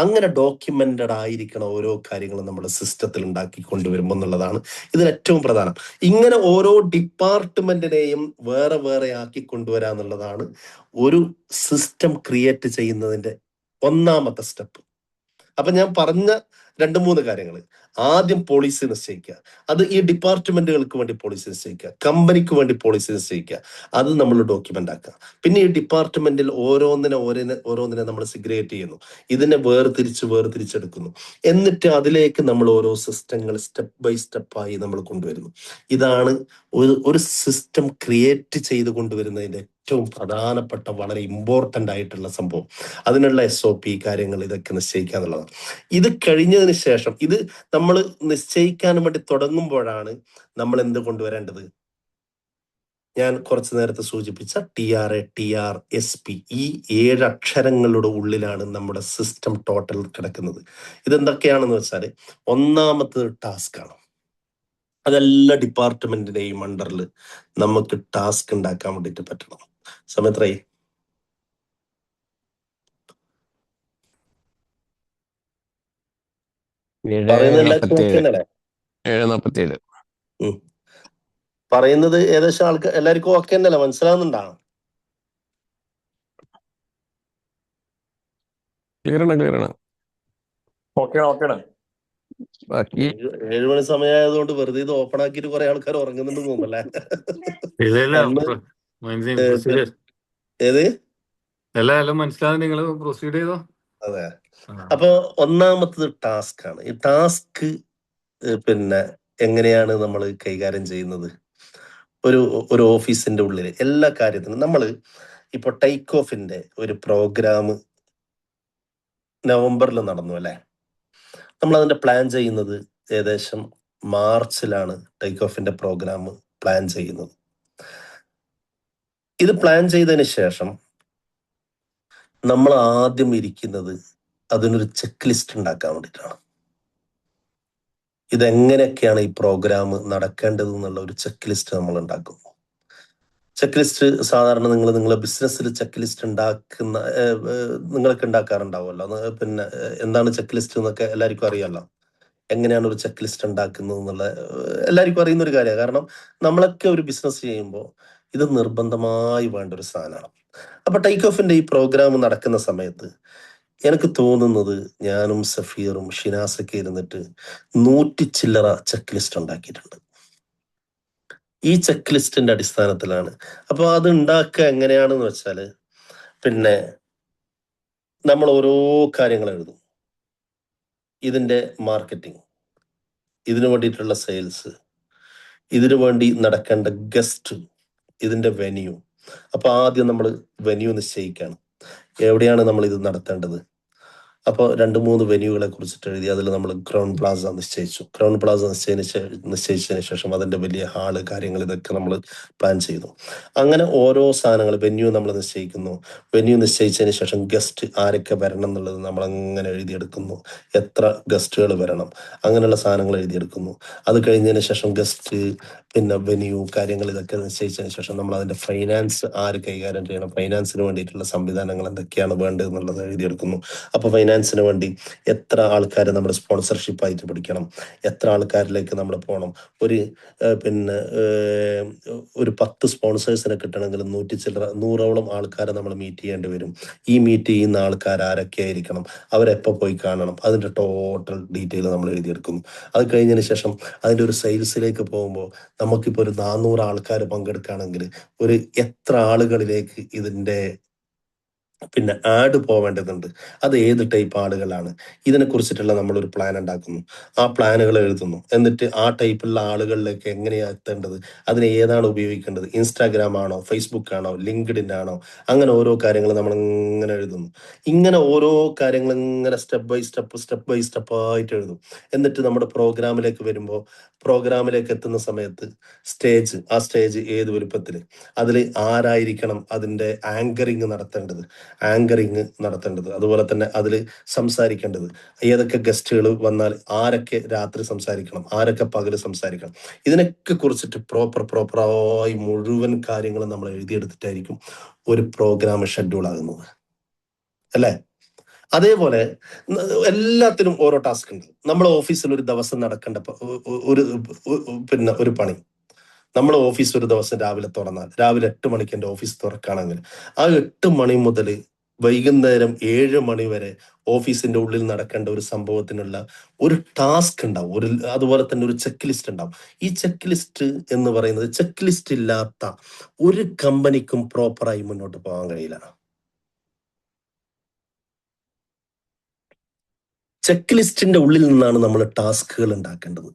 അങ്ങനെ ഡോക്യുമെന്റഡ് ആയിരിക്കണം ഓരോ കാര്യങ്ങളും നമ്മുടെ സിസ്റ്റത്തിൽ ഉണ്ടാക്കി കൊണ്ടുവരുമ്പോൾ എന്നുള്ളതാണ് ഇതിൽ ഏറ്റവും പ്രധാനം. ഇങ്ങനെ ഓരോ ഡിപ്പാർട്ട്മെന്റിനെയും വേറെ വേറെ ആക്കി കൊണ്ടുവരാന്നുള്ളതാണ് ഒരു സിസ്റ്റം ക്രിയേറ്റ് ചെയ്യുന്നതിന്റെ ഒന്നാമത്തെ സ്റ്റെപ്പ്. അപ്പൊ ഞാൻ പറഞ്ഞ 2-3 കാര്യങ്ങൾ, ആദ്യം പോളിസി നിശ്ചയിക്കുക. അത് ഈ ഡിപ്പാർട്ട്മെന്റുകൾക്ക് വേണ്ടി പോളിസി നിശ്ചയിക്കുക, കമ്പനിക്ക് വേണ്ടി പോളിസി നിശ്ചയിക്കുക, അത് നമ്മൾ ഡോക്യുമെന്റ് ആക്കുക. പിന്നെ ഈ ഡിപ്പാർട്ട്മെന്റിൽ ഓരോന്നിനെ നമ്മൾ സിഗ്രേറ്റ് ചെയ്യുന്നു, ഇതിനെ വേർതിരിച്ചെടുക്കുന്നു. എന്നിട്ട് അതിലേക്ക് നമ്മൾ ഓരോ സിസ്റ്റങ്ങൾ സ്റ്റെപ്പ് ബൈ സ്റ്റെപ്പായി നമ്മൾ കൊണ്ടുവരുന്നു. ഇതാണ് ഒരു സിസ്റ്റം ക്രിയേറ്റ് ചെയ്ത് കൊണ്ടുവരുന്നതിന്റെ ഏറ്റവും പ്രധാനപ്പെട്ട വളരെ ഇമ്പോർട്ടന്റ് ആയിട്ടുള്ള സംഭവം. അതിനുള്ള SOP കാര്യങ്ങൾ ഇതൊക്കെ നിശ്ചയിക്കുക എന്നുള്ളതാണ്. ഇത് കഴിഞ്ഞതിന് ശേഷം ഇത് നമ്മൾ നിശ്ചയിക്കാൻ വേണ്ടി തുടങ്ങുമ്പോഴാണ് നമ്മൾ എന്ത് കൊണ്ടുവരേണ്ടത്? ഞാൻ കുറച്ചു നേരത്തെ സൂചിപ്പിച്ച TRA, TR, SP, ഈ 7 അക്ഷരങ്ങളുടെ ഉള്ളിലാണ് നമ്മുടെ സിസ്റ്റം ടോട്ടൽ കിടക്കുന്നത്. ഇതെന്തൊക്കെയാണെന്ന് വെച്ചാൽ, ഒന്നാമത്തത് ടാസ്ക് ആണ്. അതെല്ലാ ഡിപ്പാർട്ട്മെന്റിന്റെയും അണ്ടറിൽ നമുക്ക് ടാസ്ക് ഉണ്ടാക്കാൻ വേണ്ടിയിട്ട് പറ്റണം. സമയത്രയായി? പറയുന്നത് ഏകദേശം ആൾക്കാർ എല്ലാവർക്കും ഓക്കെ തന്നെയല്ലേ? മനസ്സിലാവുന്നുണ്ടോ? ബാക്കി 7 മണി സമയമായതുകൊണ്ട് വെറുതെ ഇത് ഓപ്പൺ ആക്കിയിട്ട് കുറെ ആൾക്കാർ ഉറങ്ങുന്നുണ്ട് തോന്നുന്നല്ലേ? ഏത് എല്ലാം മനസ്സിലാതെ നിങ്ങൾ പ്രൊസീഡ് ചെയ്തോ. അതെ. അപ്പൊ ഒന്നാമത്തത് ടാസ്ക് ആണ്. ഈ ടാസ്ക് പിന്നെ എങ്ങനെയാണ് നമ്മൾ കൈകാര്യം ചെയ്യുന്നത്? ഒരു ഓഫീസിന്റെ ഉള്ളിൽ എല്ലാ കാര്യത്തിനും നമ്മൾ ഇപ്പൊ ടേക്ക് ഓഫിന്റെ ഒരു പ്രോഗ്രാം നവംബറിൽ നടന്നു അല്ലെ? നമ്മൾ അതിന്റെ പ്ലാൻ ചെയ്യുന്നത് ഏകദേശം മാർച്ചിലാണ് ടേക്ക് ഓഫിന്റെ പ്രോഗ്രാം പ്ലാൻ ചെയ്യുന്നത്. ഇത് പ്ലാൻ ചെയ്തതിന് ശേഷം നമ്മൾ ആദ്യം ഇരിക്കുന്നത് അതിനൊരു ചെക്ക് ലിസ്റ്റ് ഉണ്ടാക്കാൻ വേണ്ടിയിട്ടാണ്. ഇതെങ്ങനെയൊക്കെയാണ് ഈ പ്രോഗ്രാം നടക്കേണ്ടത് എന്നുള്ള ഒരു ചെക്ക് ലിസ്റ്റ് നമ്മൾ ഉണ്ടാക്കും. ചെക്ക് ലിസ്റ്റ് സാധാരണ നിങ്ങളെ ബിസിനസ്സിൽ ചെക്ക് ലിസ്റ്റ് ഉണ്ടാക്കുന്ന നിങ്ങൾക്ക് ഉണ്ടാക്കാറുണ്ടാവുമല്ലോ. പിന്നെ എന്താണ് ചെക്ക് ലിസ്റ്റ് എന്നൊക്കെ എല്ലാവർക്കും അറിയാമല്ലോ. എങ്ങനെയാണ് ഒരു ചെക്ക് ലിസ്റ്റ് ഉണ്ടാക്കുന്നത് എന്നുള്ള എല്ലാവർക്കും അറിയുന്ന ഒരു കാര്യമാണ്. കാരണം നമ്മളൊക്കെ ഒരു ബിസിനസ് ചെയ്യുമ്പോൾ ഇത് നിർബന്ധമായി വേണ്ട ഒരു സാധനമാണ്. അപ്പൊ ടേക്ക് ഓഫിന്റെ ഈ പ്രോഗ്രാം നടക്കുന്ന സമയത്ത് എനിക്ക് തോന്നുന്നത് ഞാനും സഫീറും ഷിനാസൊക്കെ ഇരുന്നിട്ട് 100 ചില്ലറ ചെക്ക് ലിസ്റ്റ് ഉണ്ടാക്കിയിട്ടുണ്ട്. ഈ ചെക്ക് ലിസ്റ്റിന്റെ അടിസ്ഥാനത്തിലാണ്. അപ്പൊ അത് ഉണ്ടാക്കുക എങ്ങനെയാണെന്ന് വെച്ചാല്, പിന്നെ നമ്മൾ ഓരോ കാര്യങ്ങൾ എഴുതും. ഇതിന്റെ മാർക്കറ്റിംഗ്, ഇതിനു വേണ്ടിയിട്ടുള്ള സെയിൽസ്, ഇതിനു വേണ്ടി നടക്കേണ്ട ഗസ്റ്റ്, ഇതിന്റെ വെന്യൂ. അപ്പൊ ആദ്യം നമ്മൾ വെന്യൂ നിശ്ചയിക്കുകയാണ്. എവിടെയാണ് നമ്മൾ ഇത് നടത്തേണ്ടത്? അപ്പോൾ 2-3 വെന്യൂകളെ കുറിച്ചിട്ട് എഴുതി. അതിൽ നമ്മൾ ക്രൗൺ പ്ലാസ നിശ്ചയിച്ചു. ക്രൗൺ പ്ലാസ നിശ്ചയിച്ചതിന് ശേഷം അതിന്റെ വലിയ ഹാള് കാര്യങ്ങൾ ഇതൊക്കെ നമ്മൾ പ്ലാൻ ചെയ്തു. അങ്ങനെ ഓരോ സാധനങ്ങൾ വെന്യൂ നമ്മൾ നിശ്ചയിക്കുന്നു. വെന്യൂ നിശ്ചയിച്ചതിന് ശേഷം ഗസ്റ്റ് ആരൊക്കെ വരണം എന്നുള്ളത് നമ്മൾ അങ്ങനെ എഴുതിയെടുക്കുന്നു. എത്ര ഗസ്റ്റുകൾ വരണം അങ്ങനെയുള്ള സാധനങ്ങൾ എഴുതിയെടുക്കുന്നു. അത് കഴിഞ്ഞതിന് ശേഷം ഗസ്റ്റ്, പിന്നെ വെന്യൂ കാര്യങ്ങൾ ഇതൊക്കെ നിശ്ചയിച്ചതിന് ശേഷം നമ്മൾ അതിന്റെ ഫൈനാൻസ് ആര് കൈകാര്യം ചെയ്യണം, ഫൈനാൻസിന് വേണ്ടിയിട്ടുള്ള സംവിധാനങ്ങൾ എന്തൊക്കെയാണ് വേണ്ടത് എന്നുള്ളത് എഴുതിയെടുക്കുന്നു. അപ്പൊ ഫൈനാൻസിന് വേണ്ടി എത്ര ആൾക്കാരെ നമ്മൾ സ്പോൺസർഷിപ്പ് ആയിട്ട് പിടിക്കണം, എത്ര ആൾക്കാരിലേക്ക് നമ്മൾ പോകണം. പിന്നെ ഒരു 10 സ്പോൺസേഴ്സിനെ കിട്ടണമെങ്കിൽ 100ഓളം ആൾക്കാരെ നമ്മൾ മീറ്റ് ചെയ്യേണ്ടി വരും. ഈ മീറ്റ് ചെയ്യുന്ന ആൾക്കാർ ആരൊക്കെ ആയിരിക്കണം, അവരെപ്പോൾ പോയി കാണണം, അതിന്റെ ടോട്ടൽ ഡീറ്റെയിൽ നമ്മൾ എഴുതിയെടുക്കുന്നു. അത് കഴിഞ്ഞതിന് ശേഷം അതിന്റെ ഒരു സെയിൽസിലേക്ക് പോകുമ്പോൾ നമുക്കിപ്പോൾ ഒരു 400 ആൾക്കാർ പങ്കെടുക്കുകയാണെങ്കിൽ എത്ര ആളുകളിലേക്ക് ഇതിന്റെ പിന്നെ ആഡ് പോവേണ്ടതുണ്ട്, അത് ഏത് ടൈപ്പ് ആളുകളാണ്, ഇതിനെ കുറിച്ചിട്ടുള്ള നമ്മളൊരു പ്ലാൻ ഉണ്ടാക്കുന്നു. ആ പ്ലാനുകൾ എഴുതുന്നു. എന്നിട്ട് ആ ടൈപ്പുള്ള ആളുകളിലേക്ക് എങ്ങനെയാണ് എത്തേണ്ടത്, അതിന് ഏതാണ് ഉപയോഗിക്കേണ്ടത്, ഇൻസ്റ്റാഗ്രാം ആണോ, ഫേസ്ബുക്ക് ആണോ, ലിങ്ക്ഡിൻ ആണോ, അങ്ങനെ ഓരോ കാര്യങ്ങൾ നമ്മൾ ഇങ്ങനെ എഴുതുന്നു. ഇങ്ങനെ ഓരോ കാര്യങ്ങൾ ഇങ്ങനെ സ്റ്റെപ്പ് ബൈ സ്റ്റെപ്പ് ആയിട്ട് എഴുതും. എന്നിട്ട് നമ്മുടെ പ്രോഗ്രാമിലേക്ക് വരുമ്പോൾ, പ്രോഗ്രാമിലേക്ക് എത്തുന്ന സമയത്ത് ആ സ്റ്റേജ് ഏത് വലുപ്പത്തിൽ, അതിൽ ആരായിരിക്കണം അതിന്റെ ആങ്കറിങ് നടത്തേണ്ടത്, അതുപോലെ തന്നെ അതിൽ സംസാരിക്കേണ്ടത്, ഏതൊക്കെ ഗസ്റ്റുകൾ വന്നാൽ ആരൊക്കെ രാത്രി സംസാരിക്കണം, ആരൊക്കെ പകല് സംസാരിക്കണം, ഇതിനൊക്കെ കുറിച്ചിട്ട് പ്രോപ്പറായി മുഴുവൻ കാര്യങ്ങളും നമ്മൾ എഴുതിയെടുത്തിട്ടായിരിക്കും ഒരു പ്രോഗ്രാം ഷെഡ്യൂൾ ആകുന്നത്, അല്ലേ? അതേപോലെ എല്ലാത്തിനും ഓരോ ടാസ്ക് ഉണ്ട്. നമ്മളെ ഓഫീസിൽ ഒരു ദിവസം നടക്കേണ്ട ഒരു പിന്നെ ഒരു പണി, നമ്മളെ ഓഫീസ് ഒരു ദിവസം രാവിലെ തുറന്നാൽ, രാവിലെ 8 മണിക്ക് എൻ്റെ ഓഫീസ് തുറക്കുകയാണെങ്കിൽ ആ 8 മണി മുതൽ വൈകുന്നേരം 7 മണി വരെ ഓഫീസിന്റെ ഉള്ളിൽ നടക്കേണ്ട ഒരു സംഭവത്തിനുള്ള ഒരു ടാസ്ക് ഉണ്ടാവും. അതുപോലെ തന്നെ ഒരു ചെക്ക് ലിസ്റ്റ് ഉണ്ടാവും. ഈ ചെക്ക് ലിസ്റ്റ് എന്ന് പറയുന്നത്, ചെക്ക് ലിസ്റ്റ് ഇല്ലാത്ത ഒരു കമ്പനിക്കും പ്രോപ്പറായി മുന്നോട്ട് പോകാൻ കഴിയില്ല. ചെക്ക് ലിസ്റ്റിന്റെ ഉള്ളിൽ നിന്നാണ് നമ്മൾ ടാസ്കുകൾ ഉണ്ടാക്കേണ്ടത്.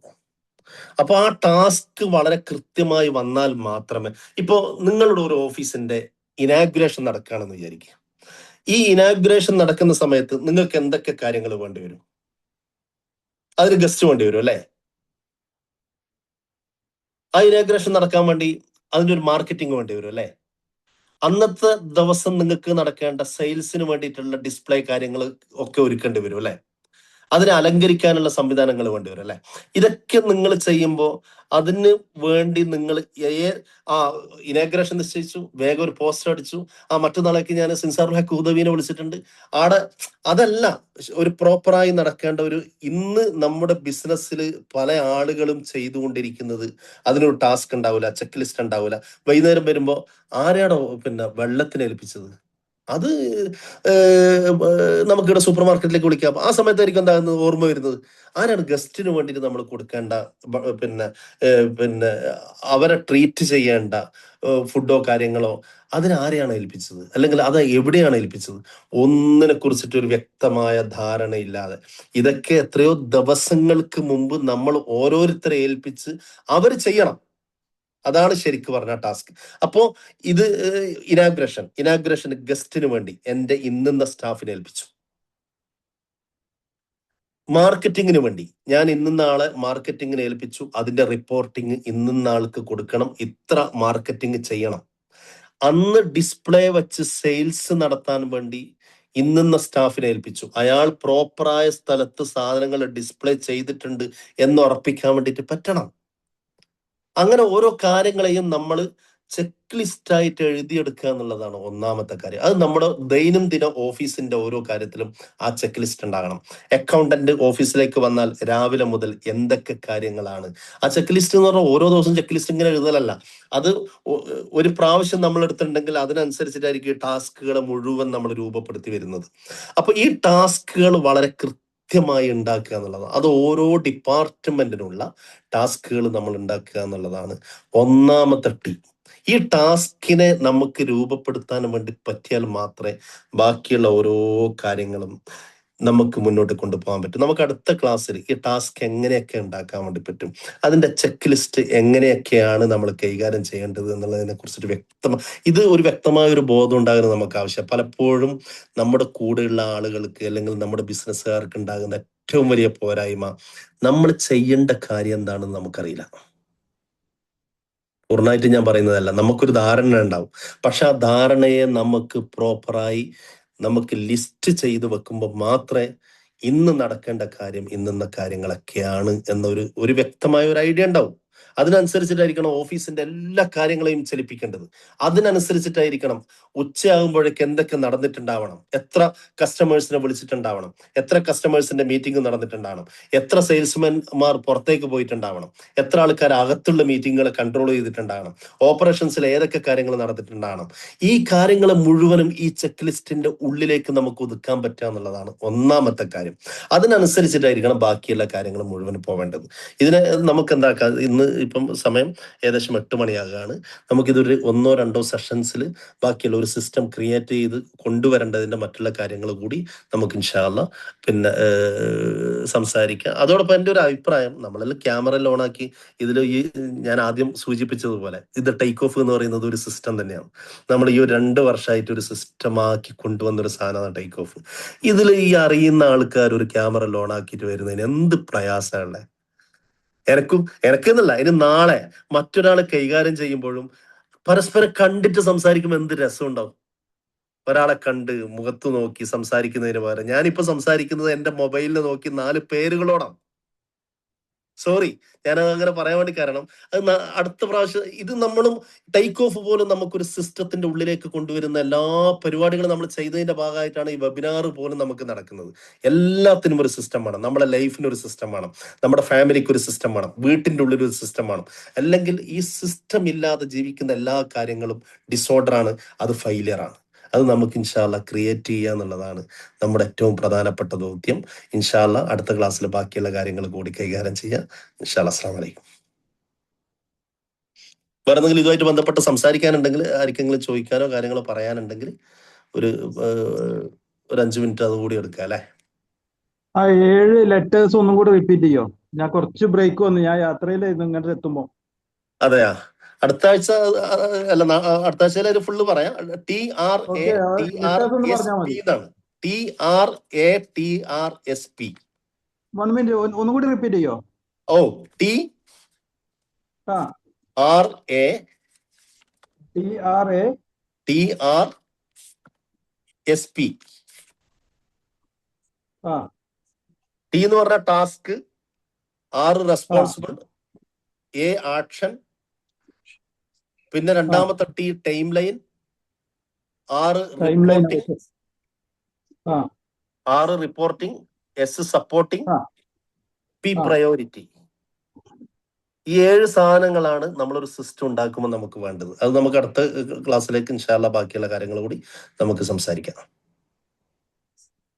അപ്പൊ ആ ടാസ്ക് വളരെ കൃത്യമായി വന്നാൽ മാത്രമേ, ഇപ്പോ നിങ്ങളുടെ ഒരു ഓഫീസിന്റെ ഇനാഗുറേഷൻ നടക്കുകയാണെന്ന് വിചാരിക്കുക. ഈ ഇനാഗുറേഷൻ നടക്കുന്ന സമയത്ത് നിങ്ങൾക്ക് എന്തൊക്കെ കാര്യങ്ങൾ വേണ്ടി വരും? അതിന് ഗസ്റ്റ് വേണ്ടി വരും അല്ലെ? ആ ഇനാഗുറേഷൻ നടക്കാൻ വേണ്ടി അതിന്റെ ഒരു മാർക്കറ്റിംഗ് വേണ്ടി വരും അല്ലെ? അന്നത്തെ ദിവസം നിങ്ങൾക്ക് നടക്കേണ്ട സെയിൽസിന് വേണ്ടിയിട്ടുള്ള ഡിസ്പ്ലേ കാര്യങ്ങൾ ഒക്കെ ഒരുക്കേണ്ടി വരും അല്ലെ? അതിനെ അലങ്കരിക്കാനുള്ള സംവിധാനങ്ങൾ വേണ്ടി വരും അല്ലെ? ഇതൊക്കെ നിങ്ങൾ ചെയ്യുമ്പോൾ അതിന് വേണ്ടി നിങ്ങൾ ഇനാഗ്രേഷൻ നിശ്ചയിച്ചു, വേഗം ഒരു പോസ്റ്റർ അടിച്ചു, മറ്റന്നാളേക്ക് ഞാൻ സിൻസാർ ഹക്ക് ഉദവീനെ വിളിച്ചിട്ടുണ്ട്. അതല്ല ഒരു പ്രോപ്പറായി നടക്കേണ്ട ഒരു, ഇന്ന് നമ്മുടെ ബിസിനസ്സിൽ പല ആളുകളും ചെയ്തുകൊണ്ടിരിക്കുന്നത്, അതിനൊരു ടാസ്ക് ഉണ്ടാവില്ല, ചെക്ക് ലിസ്റ്റ് ഉണ്ടാവില്ല. വൈകുന്നേരം വരുമ്പോ ആരെയാണോ വെള്ളത്തിന് ഏൽപ്പിച്ചത്, അത് നമുക്കിവിടെ സൂപ്പർ മാർക്കറ്റിലേക്ക് വിളിക്കാം. ആ സമയത്തായിരിക്കും എന്താകുന്നത് ഓർമ്മ വരുന്നത്, ആരാണ് ഗസ്റ്റിന് വേണ്ടിയിട്ട് നമ്മൾ കൊടുക്കേണ്ട പിന്നെ പിന്നെ അവരെ ട്രീറ്റ് ചെയ്യേണ്ട ഫുഡോ കാര്യങ്ങളോ അതിനാരെയാണ് ഏൽപ്പിച്ചത്, അല്ലെങ്കിൽ അത് എവിടെയാണ് ഏൽപ്പിച്ചത്, ഒന്നിനെ കുറിച്ചിട്ട് ഒരു വ്യക്തമായ ധാരണയില്ലാതെ ഇതൊക്കെ എത്രയോ ദിവസങ്ങൾക്ക് മുമ്പ് നമ്മൾ ഓരോരുത്തരെ ഏൽപ്പിച്ച് അവർ ചെയ്യണം. അതാണ് ശരിക്കും പറഞ്ഞ ടാസ്ക്. അപ്പോ ഇത് ഇനാഗ്രേഷൻ ഗസ്റ്റിന് വേണ്ടി എന്റെ ഇന്നുന്ന സ്റ്റാഫിനെ ഏൽപ്പിച്ചു. മാർക്കറ്റിങ്ങിന് വേണ്ടി ഞാൻ ഇന്നുന്ന ആളെ മാർക്കറ്റിങ്ങിന് ഏൽപ്പിച്ചു. അതിന്റെ റിപ്പോർട്ടിങ് ഇന്നുന്ന ആൾക്ക് കൊടുക്കണം, ഇത്ര മാർക്കറ്റിംഗ് ചെയ്യണം. അന്ന് ഡിസ്പ്ലേ വെച്ച് സെയിൽസ് നടത്താൻ വേണ്ടി ഇന്നുന്ന സ്റ്റാഫിനെ ഏൽപ്പിച്ചു. അയാൾ പ്രോപ്പറായ സ്ഥലത്ത് സാധനങ്ങൾ ഡിസ്പ്ലേ ചെയ്തിട്ടുണ്ട് എന്ന് ഉറപ്പിക്കാൻ വേണ്ടിയിട്ട് പറ്റണം. അങ്ങനെ ഓരോ കാര്യങ്ങളെയും നമ്മൾ ചെക്ക് ലിസ്റ്റ് ആയിട്ട് എഴുതിയെടുക്കുക എന്നുള്ളതാണ് ഒന്നാമത്തെ കാര്യം. അത് നമ്മുടെ ദൈനംദിന ഓഫീസിന്റെ ഓരോ കാര്യത്തിലും ആ ചെക്ക് ലിസ്റ്റ് ഉണ്ടാകണം. അക്കൗണ്ടന്റ് ഓഫീസിലേക്ക് വന്നാൽ രാവിലെ മുതൽ എന്തൊക്കെ കാര്യങ്ങളാണ് ആ ചെക്ക് ലിസ്റ്റ് എന്ന് പറഞ്ഞാൽ, ഓരോ ദിവസം ചെക്ക് ലിസ്റ്റ് ഇങ്ങനെ എഴുതലല്ല. അത് ഒരു പ്രാവശ്യം നമ്മൾ എടുത്തിട്ടുണ്ടെങ്കിൽ അതിനനുസരിച്ചിട്ടായിരിക്കും ടാസ്കുകളെ മുഴുവൻ നമ്മൾ രൂപപ്പെടുത്തി വരുന്നത്. അപ്പൊ ഈ ടാസ്കുകൾ വളരെ കൃത്യമായി ഉണ്ടാക്കുക എന്നുള്ളതാണ്. അത് ഓരോ ഡിപ്പാർട്ട്മെന്റിനുള്ള ടാസ്കുകൾ നമ്മൾ ഉണ്ടാക്കുക എന്നുള്ളതാണ് ഒന്നാമത്തെ ടി. ഈ ടാസ്കിനെ നമുക്ക് രൂപപ്പെടുത്താൻ വേണ്ടി പറ്റിയാൽ മാത്രമേ ബാക്കിയുള്ള ഓരോ കാര്യങ്ങളും നമുക്ക് മുന്നോട്ട് കൊണ്ടുപോകാൻ പറ്റും. നമുക്ക് അടുത്ത ക്ലാസ്സിൽ ഈ ടാസ്ക് എങ്ങനെയൊക്കെ ഉണ്ടാക്കാൻ വേണ്ടി പറ്റും, അതിന്റെ ചെക്ക് ലിസ്റ്റ് എങ്ങനെയൊക്കെയാണ് നമ്മൾ കൈകാര്യം ചെയ്യേണ്ടത് എന്നുള്ളതിനെ കുറിച്ചൊരു ഇത് ഒരു വ്യക്തമായ ഒരു ബോധം ഉണ്ടാകുന്നത് നമുക്ക് ആവശ്യം. പലപ്പോഴും നമ്മുടെ കൂടെയുള്ള ആളുകൾക്ക് അല്ലെങ്കിൽ നമ്മുടെ ബിസിനസ്സുകാർക്ക് ഉണ്ടാകുന്ന ഏറ്റവും വലിയ പോരായ്മ, നമ്മൾ ചെയ്യേണ്ട കാര്യം എന്താണെന്ന് നമുക്കറിയില്ല. പൂർണ്ണമായിട്ട് ഞാൻ പറയുന്നതല്ല, നമുക്കൊരു ധാരണ ഉണ്ടാവും. പക്ഷെ ആ ധാരണയെ നമുക്ക് പ്രോപ്പറായി നമുക്ക് ലിസ്റ്റ് ചെയ്ത് വെക്കുമ്പോൾ മാത്രമേ ഇന്ന് നടക്കേണ്ട കാര്യം ഇന്നുന്ന കാര്യങ്ങളൊക്കെയാണ് എന്നൊരു വ്യക്തമായ ഒരു ഐഡിയ ഉണ്ടാവും. അതിനനുസരിച്ചിട്ടായിരിക്കണം ഓഫീസിന്റെ എല്ലാ കാര്യങ്ങളെയും ചലിപ്പിക്കേണ്ടത്. അതിനനുസരിച്ചിട്ടായിരിക്കണം ഉച്ചയാകുമ്പോഴേക്ക് എന്തൊക്കെ നടന്നിട്ടുണ്ടാവണം, എത്ര കസ്റ്റമേഴ്സിനെ വിളിച്ചിട്ടുണ്ടാവണം, എത്ര കസ്റ്റമേഴ്സിന്റെ മീറ്റിംഗ് നടന്നിട്ടുണ്ടാവണം, എത്ര സെയിൽസ്മാൻമാർ പുറത്തേക്ക് പോയിട്ടുണ്ടാവണം, എത്ര ആൾക്കാർ അകത്തുള്ള മീറ്റിങ്ങുകളെ കൺട്രോൾ ചെയ്തിട്ടുണ്ടാകണം, ഓപ്പറേഷൻസിൽ ഏതൊക്കെ കാര്യങ്ങൾ നടന്നിട്ടുണ്ടാകണം. ഈ കാര്യങ്ങൾ മുഴുവനും ഈ ചെക്ക് ലിസ്റ്റിന്റെ ഉള്ളിലേക്ക് നമുക്ക് ഒതുക്കാൻ പറ്റുക എന്നുള്ളതാണ് ഒന്നാമത്തെ കാര്യം. അതിനനുസരിച്ചിട്ടായിരിക്കണം ബാക്കിയുള്ള കാര്യങ്ങൾ മുഴുവൻ പോവേണ്ടത്. ഇതിനെ നമുക്ക് എന്താക്കാം, ഇന്ന് ഇപ്പം സമയം ഏകദേശം 8 മണിയാകുകയാണ്. നമുക്കിതൊരു 1-2 സെഷൻസിൽ ബാക്കിയുള്ള ഒരു സിസ്റ്റം ക്രിയേറ്റ് ചെയ്ത് കൊണ്ടുവരേണ്ടതിന്റെ മറ്റുള്ള കാര്യങ്ങൾ കൂടി നമുക്ക് ഇൻഷാ അല്ലാ പിന്നെ സംസാരിക്കാം. അതോടൊപ്പം എൻ്റെ ഒരു അഭിപ്രായം, നമ്മളെല്ലാം ക്യാമറ ഓണാക്കി ഇതിൽ ഈ ഞാൻ ആദ്യം സൂചിപ്പിച്ചതുപോലെ ഇത് ടേക്ക് ഓഫ് എന്ന് പറയുന്നത് ഒരു സിസ്റ്റം തന്നെയാണ്. നമ്മൾ ഈ 2 വർഷമായിട്ട് ഒരു സിസ്റ്റമാക്കി കൊണ്ടുവന്നൊരു സാധനമാണ് ടേക്ക് ഓഫ്. ഇതിൽ ഈ അറിയുന്ന ആൾക്കാർ ഒരു ക്യാമറ ഓണാക്കിയിട്ട് വരുന്നതിന് എന്ത് പ്രയാസമുള്ളത്? എനക്കെന്നല്ല, ഇനി നാളെ മറ്റൊരാൾ കൈകാര്യം ചെയ്യുമ്പോഴും പരസ്പരം കണ്ടിട്ട് സംസാരിക്കുമ്പോൾ എന്ത് രസം ഉണ്ടാവും. ഒരാളെ കണ്ട് മുഖത്ത് നോക്കി സംസാരിക്കുന്നതിന് പകരം ഞാനിപ്പോ സംസാരിക്കുന്നത് എന്റെ മൊബൈലിൽ നോക്കി 4 പേരുകളോടാണ്. സോറി, ഞാൻ അങ്ങനെ പറയാൻ വേണ്ടി കാരണം അത് അടുത്ത പ്രാവശ്യം ഇത് നമ്മളും ടേക്ക് ഓഫ് പോലും നമുക്കൊരു സിസ്റ്റത്തിന്റെ ഉള്ളിലേക്ക് കൊണ്ടുവരുന്ന എല്ലാ പരിപാടികളും നമ്മൾ ചെയ്തതിന്റെ ഭാഗമായിട്ടാണ് ഈ വെബിനാർ പോലും നമുക്ക് നടക്കുന്നത്. എല്ലാത്തിനും ഒരു സിസ്റ്റം വേണം. നമ്മുടെ ലൈഫിന് ഒരു സിസ്റ്റം വേണം, നമ്മുടെ ഫാമിലിക്ക് ഒരു സിസ്റ്റം വേണം, വീട്ടിന്റെ ഉള്ളിൽ ഒരു സിസ്റ്റം വേണം. അല്ലെങ്കിൽ ഈ സിസ്റ്റം ഇല്ലാതെ ജീവിക്കുന്ന എല്ലാ കാര്യങ്ങളും ഡിസോർഡർ ആണ്, അത് ഫെയിലിയർ ആണ്. അത് നമുക്ക് ഇൻഷാല്ല ക്രിയേറ്റ് ചെയ്യുക എന്നുള്ളതാണ് നമ്മുടെ ഏറ്റവും പ്രധാനപ്പെട്ട ദൗത്യം. ഇൻഷാല്ല അടുത്ത ക്ലാസ്സിൽ ബാക്കിയുള്ള കാര്യങ്ങൾ കൂടി കൈകാര്യം ചെയ്യാം. ഇൻഷാല്ല. അസ്സലാമു അലൈക്കും. വേറെ എന്തെങ്കിലും ഇതുമായിട്ട് ബന്ധപ്പെട്ട് സംസാരിക്കാനുണ്ടെങ്കിൽ, ആർക്കെങ്കിലും ചോദിക്കാനോ കാര്യങ്ങളോ പറയാനുണ്ടെങ്കിൽ ഒരു 5 മിനിറ്റ് അതുകൂടി എടുക്കാം അല്ലെ? ആ 7 ലെറ്റേഴ്സ് ഒന്നും കൂടെ റിപ്പീറ്റ് ചെയ്യോ? ഞാൻ കുറച്ച് ബ്രേക്ക് വന്നു, ഞാൻ യാത്രയിലായിരുന്നു ഇങ്ങോട്ട് എത്തുമ്പോ. അതെയാ, അടുത്ത ആഴ്ച അല്ല, അടുത്ത ആഴ്ചയിൽ ഒരു ഫുള്ള് പറയാം. TRATRSP എന്നാണ്. TRATRSP. 1 മിനിറ്റ് ഒന്നും കൂടി റിപ്പീറ്റ് ചെയ്യോ? ഓ, TRATRSP. ടി എന്ന് പറഞ്ഞ task, R responsible, A action, പിന്നെ രണ്ടാമത്തെ T time line, R reporting, S supporting, P priority. ഈ 7 സാധനങ്ങളാണ് നമ്മളൊരു സിസ്റ്റം ഉണ്ടാക്കുമ്പോൾ നമുക്ക് വേണ്ടത്. അത് നമുക്ക് അടുത്ത ക്ലാസ്സിലേക്ക് ഇൻഷാല്ല ബാക്കിയുള്ള കാര്യങ്ങൾ കൂടി നമുക്ക് സംസാരിക്കാം.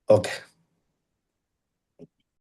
ഓക്കെ.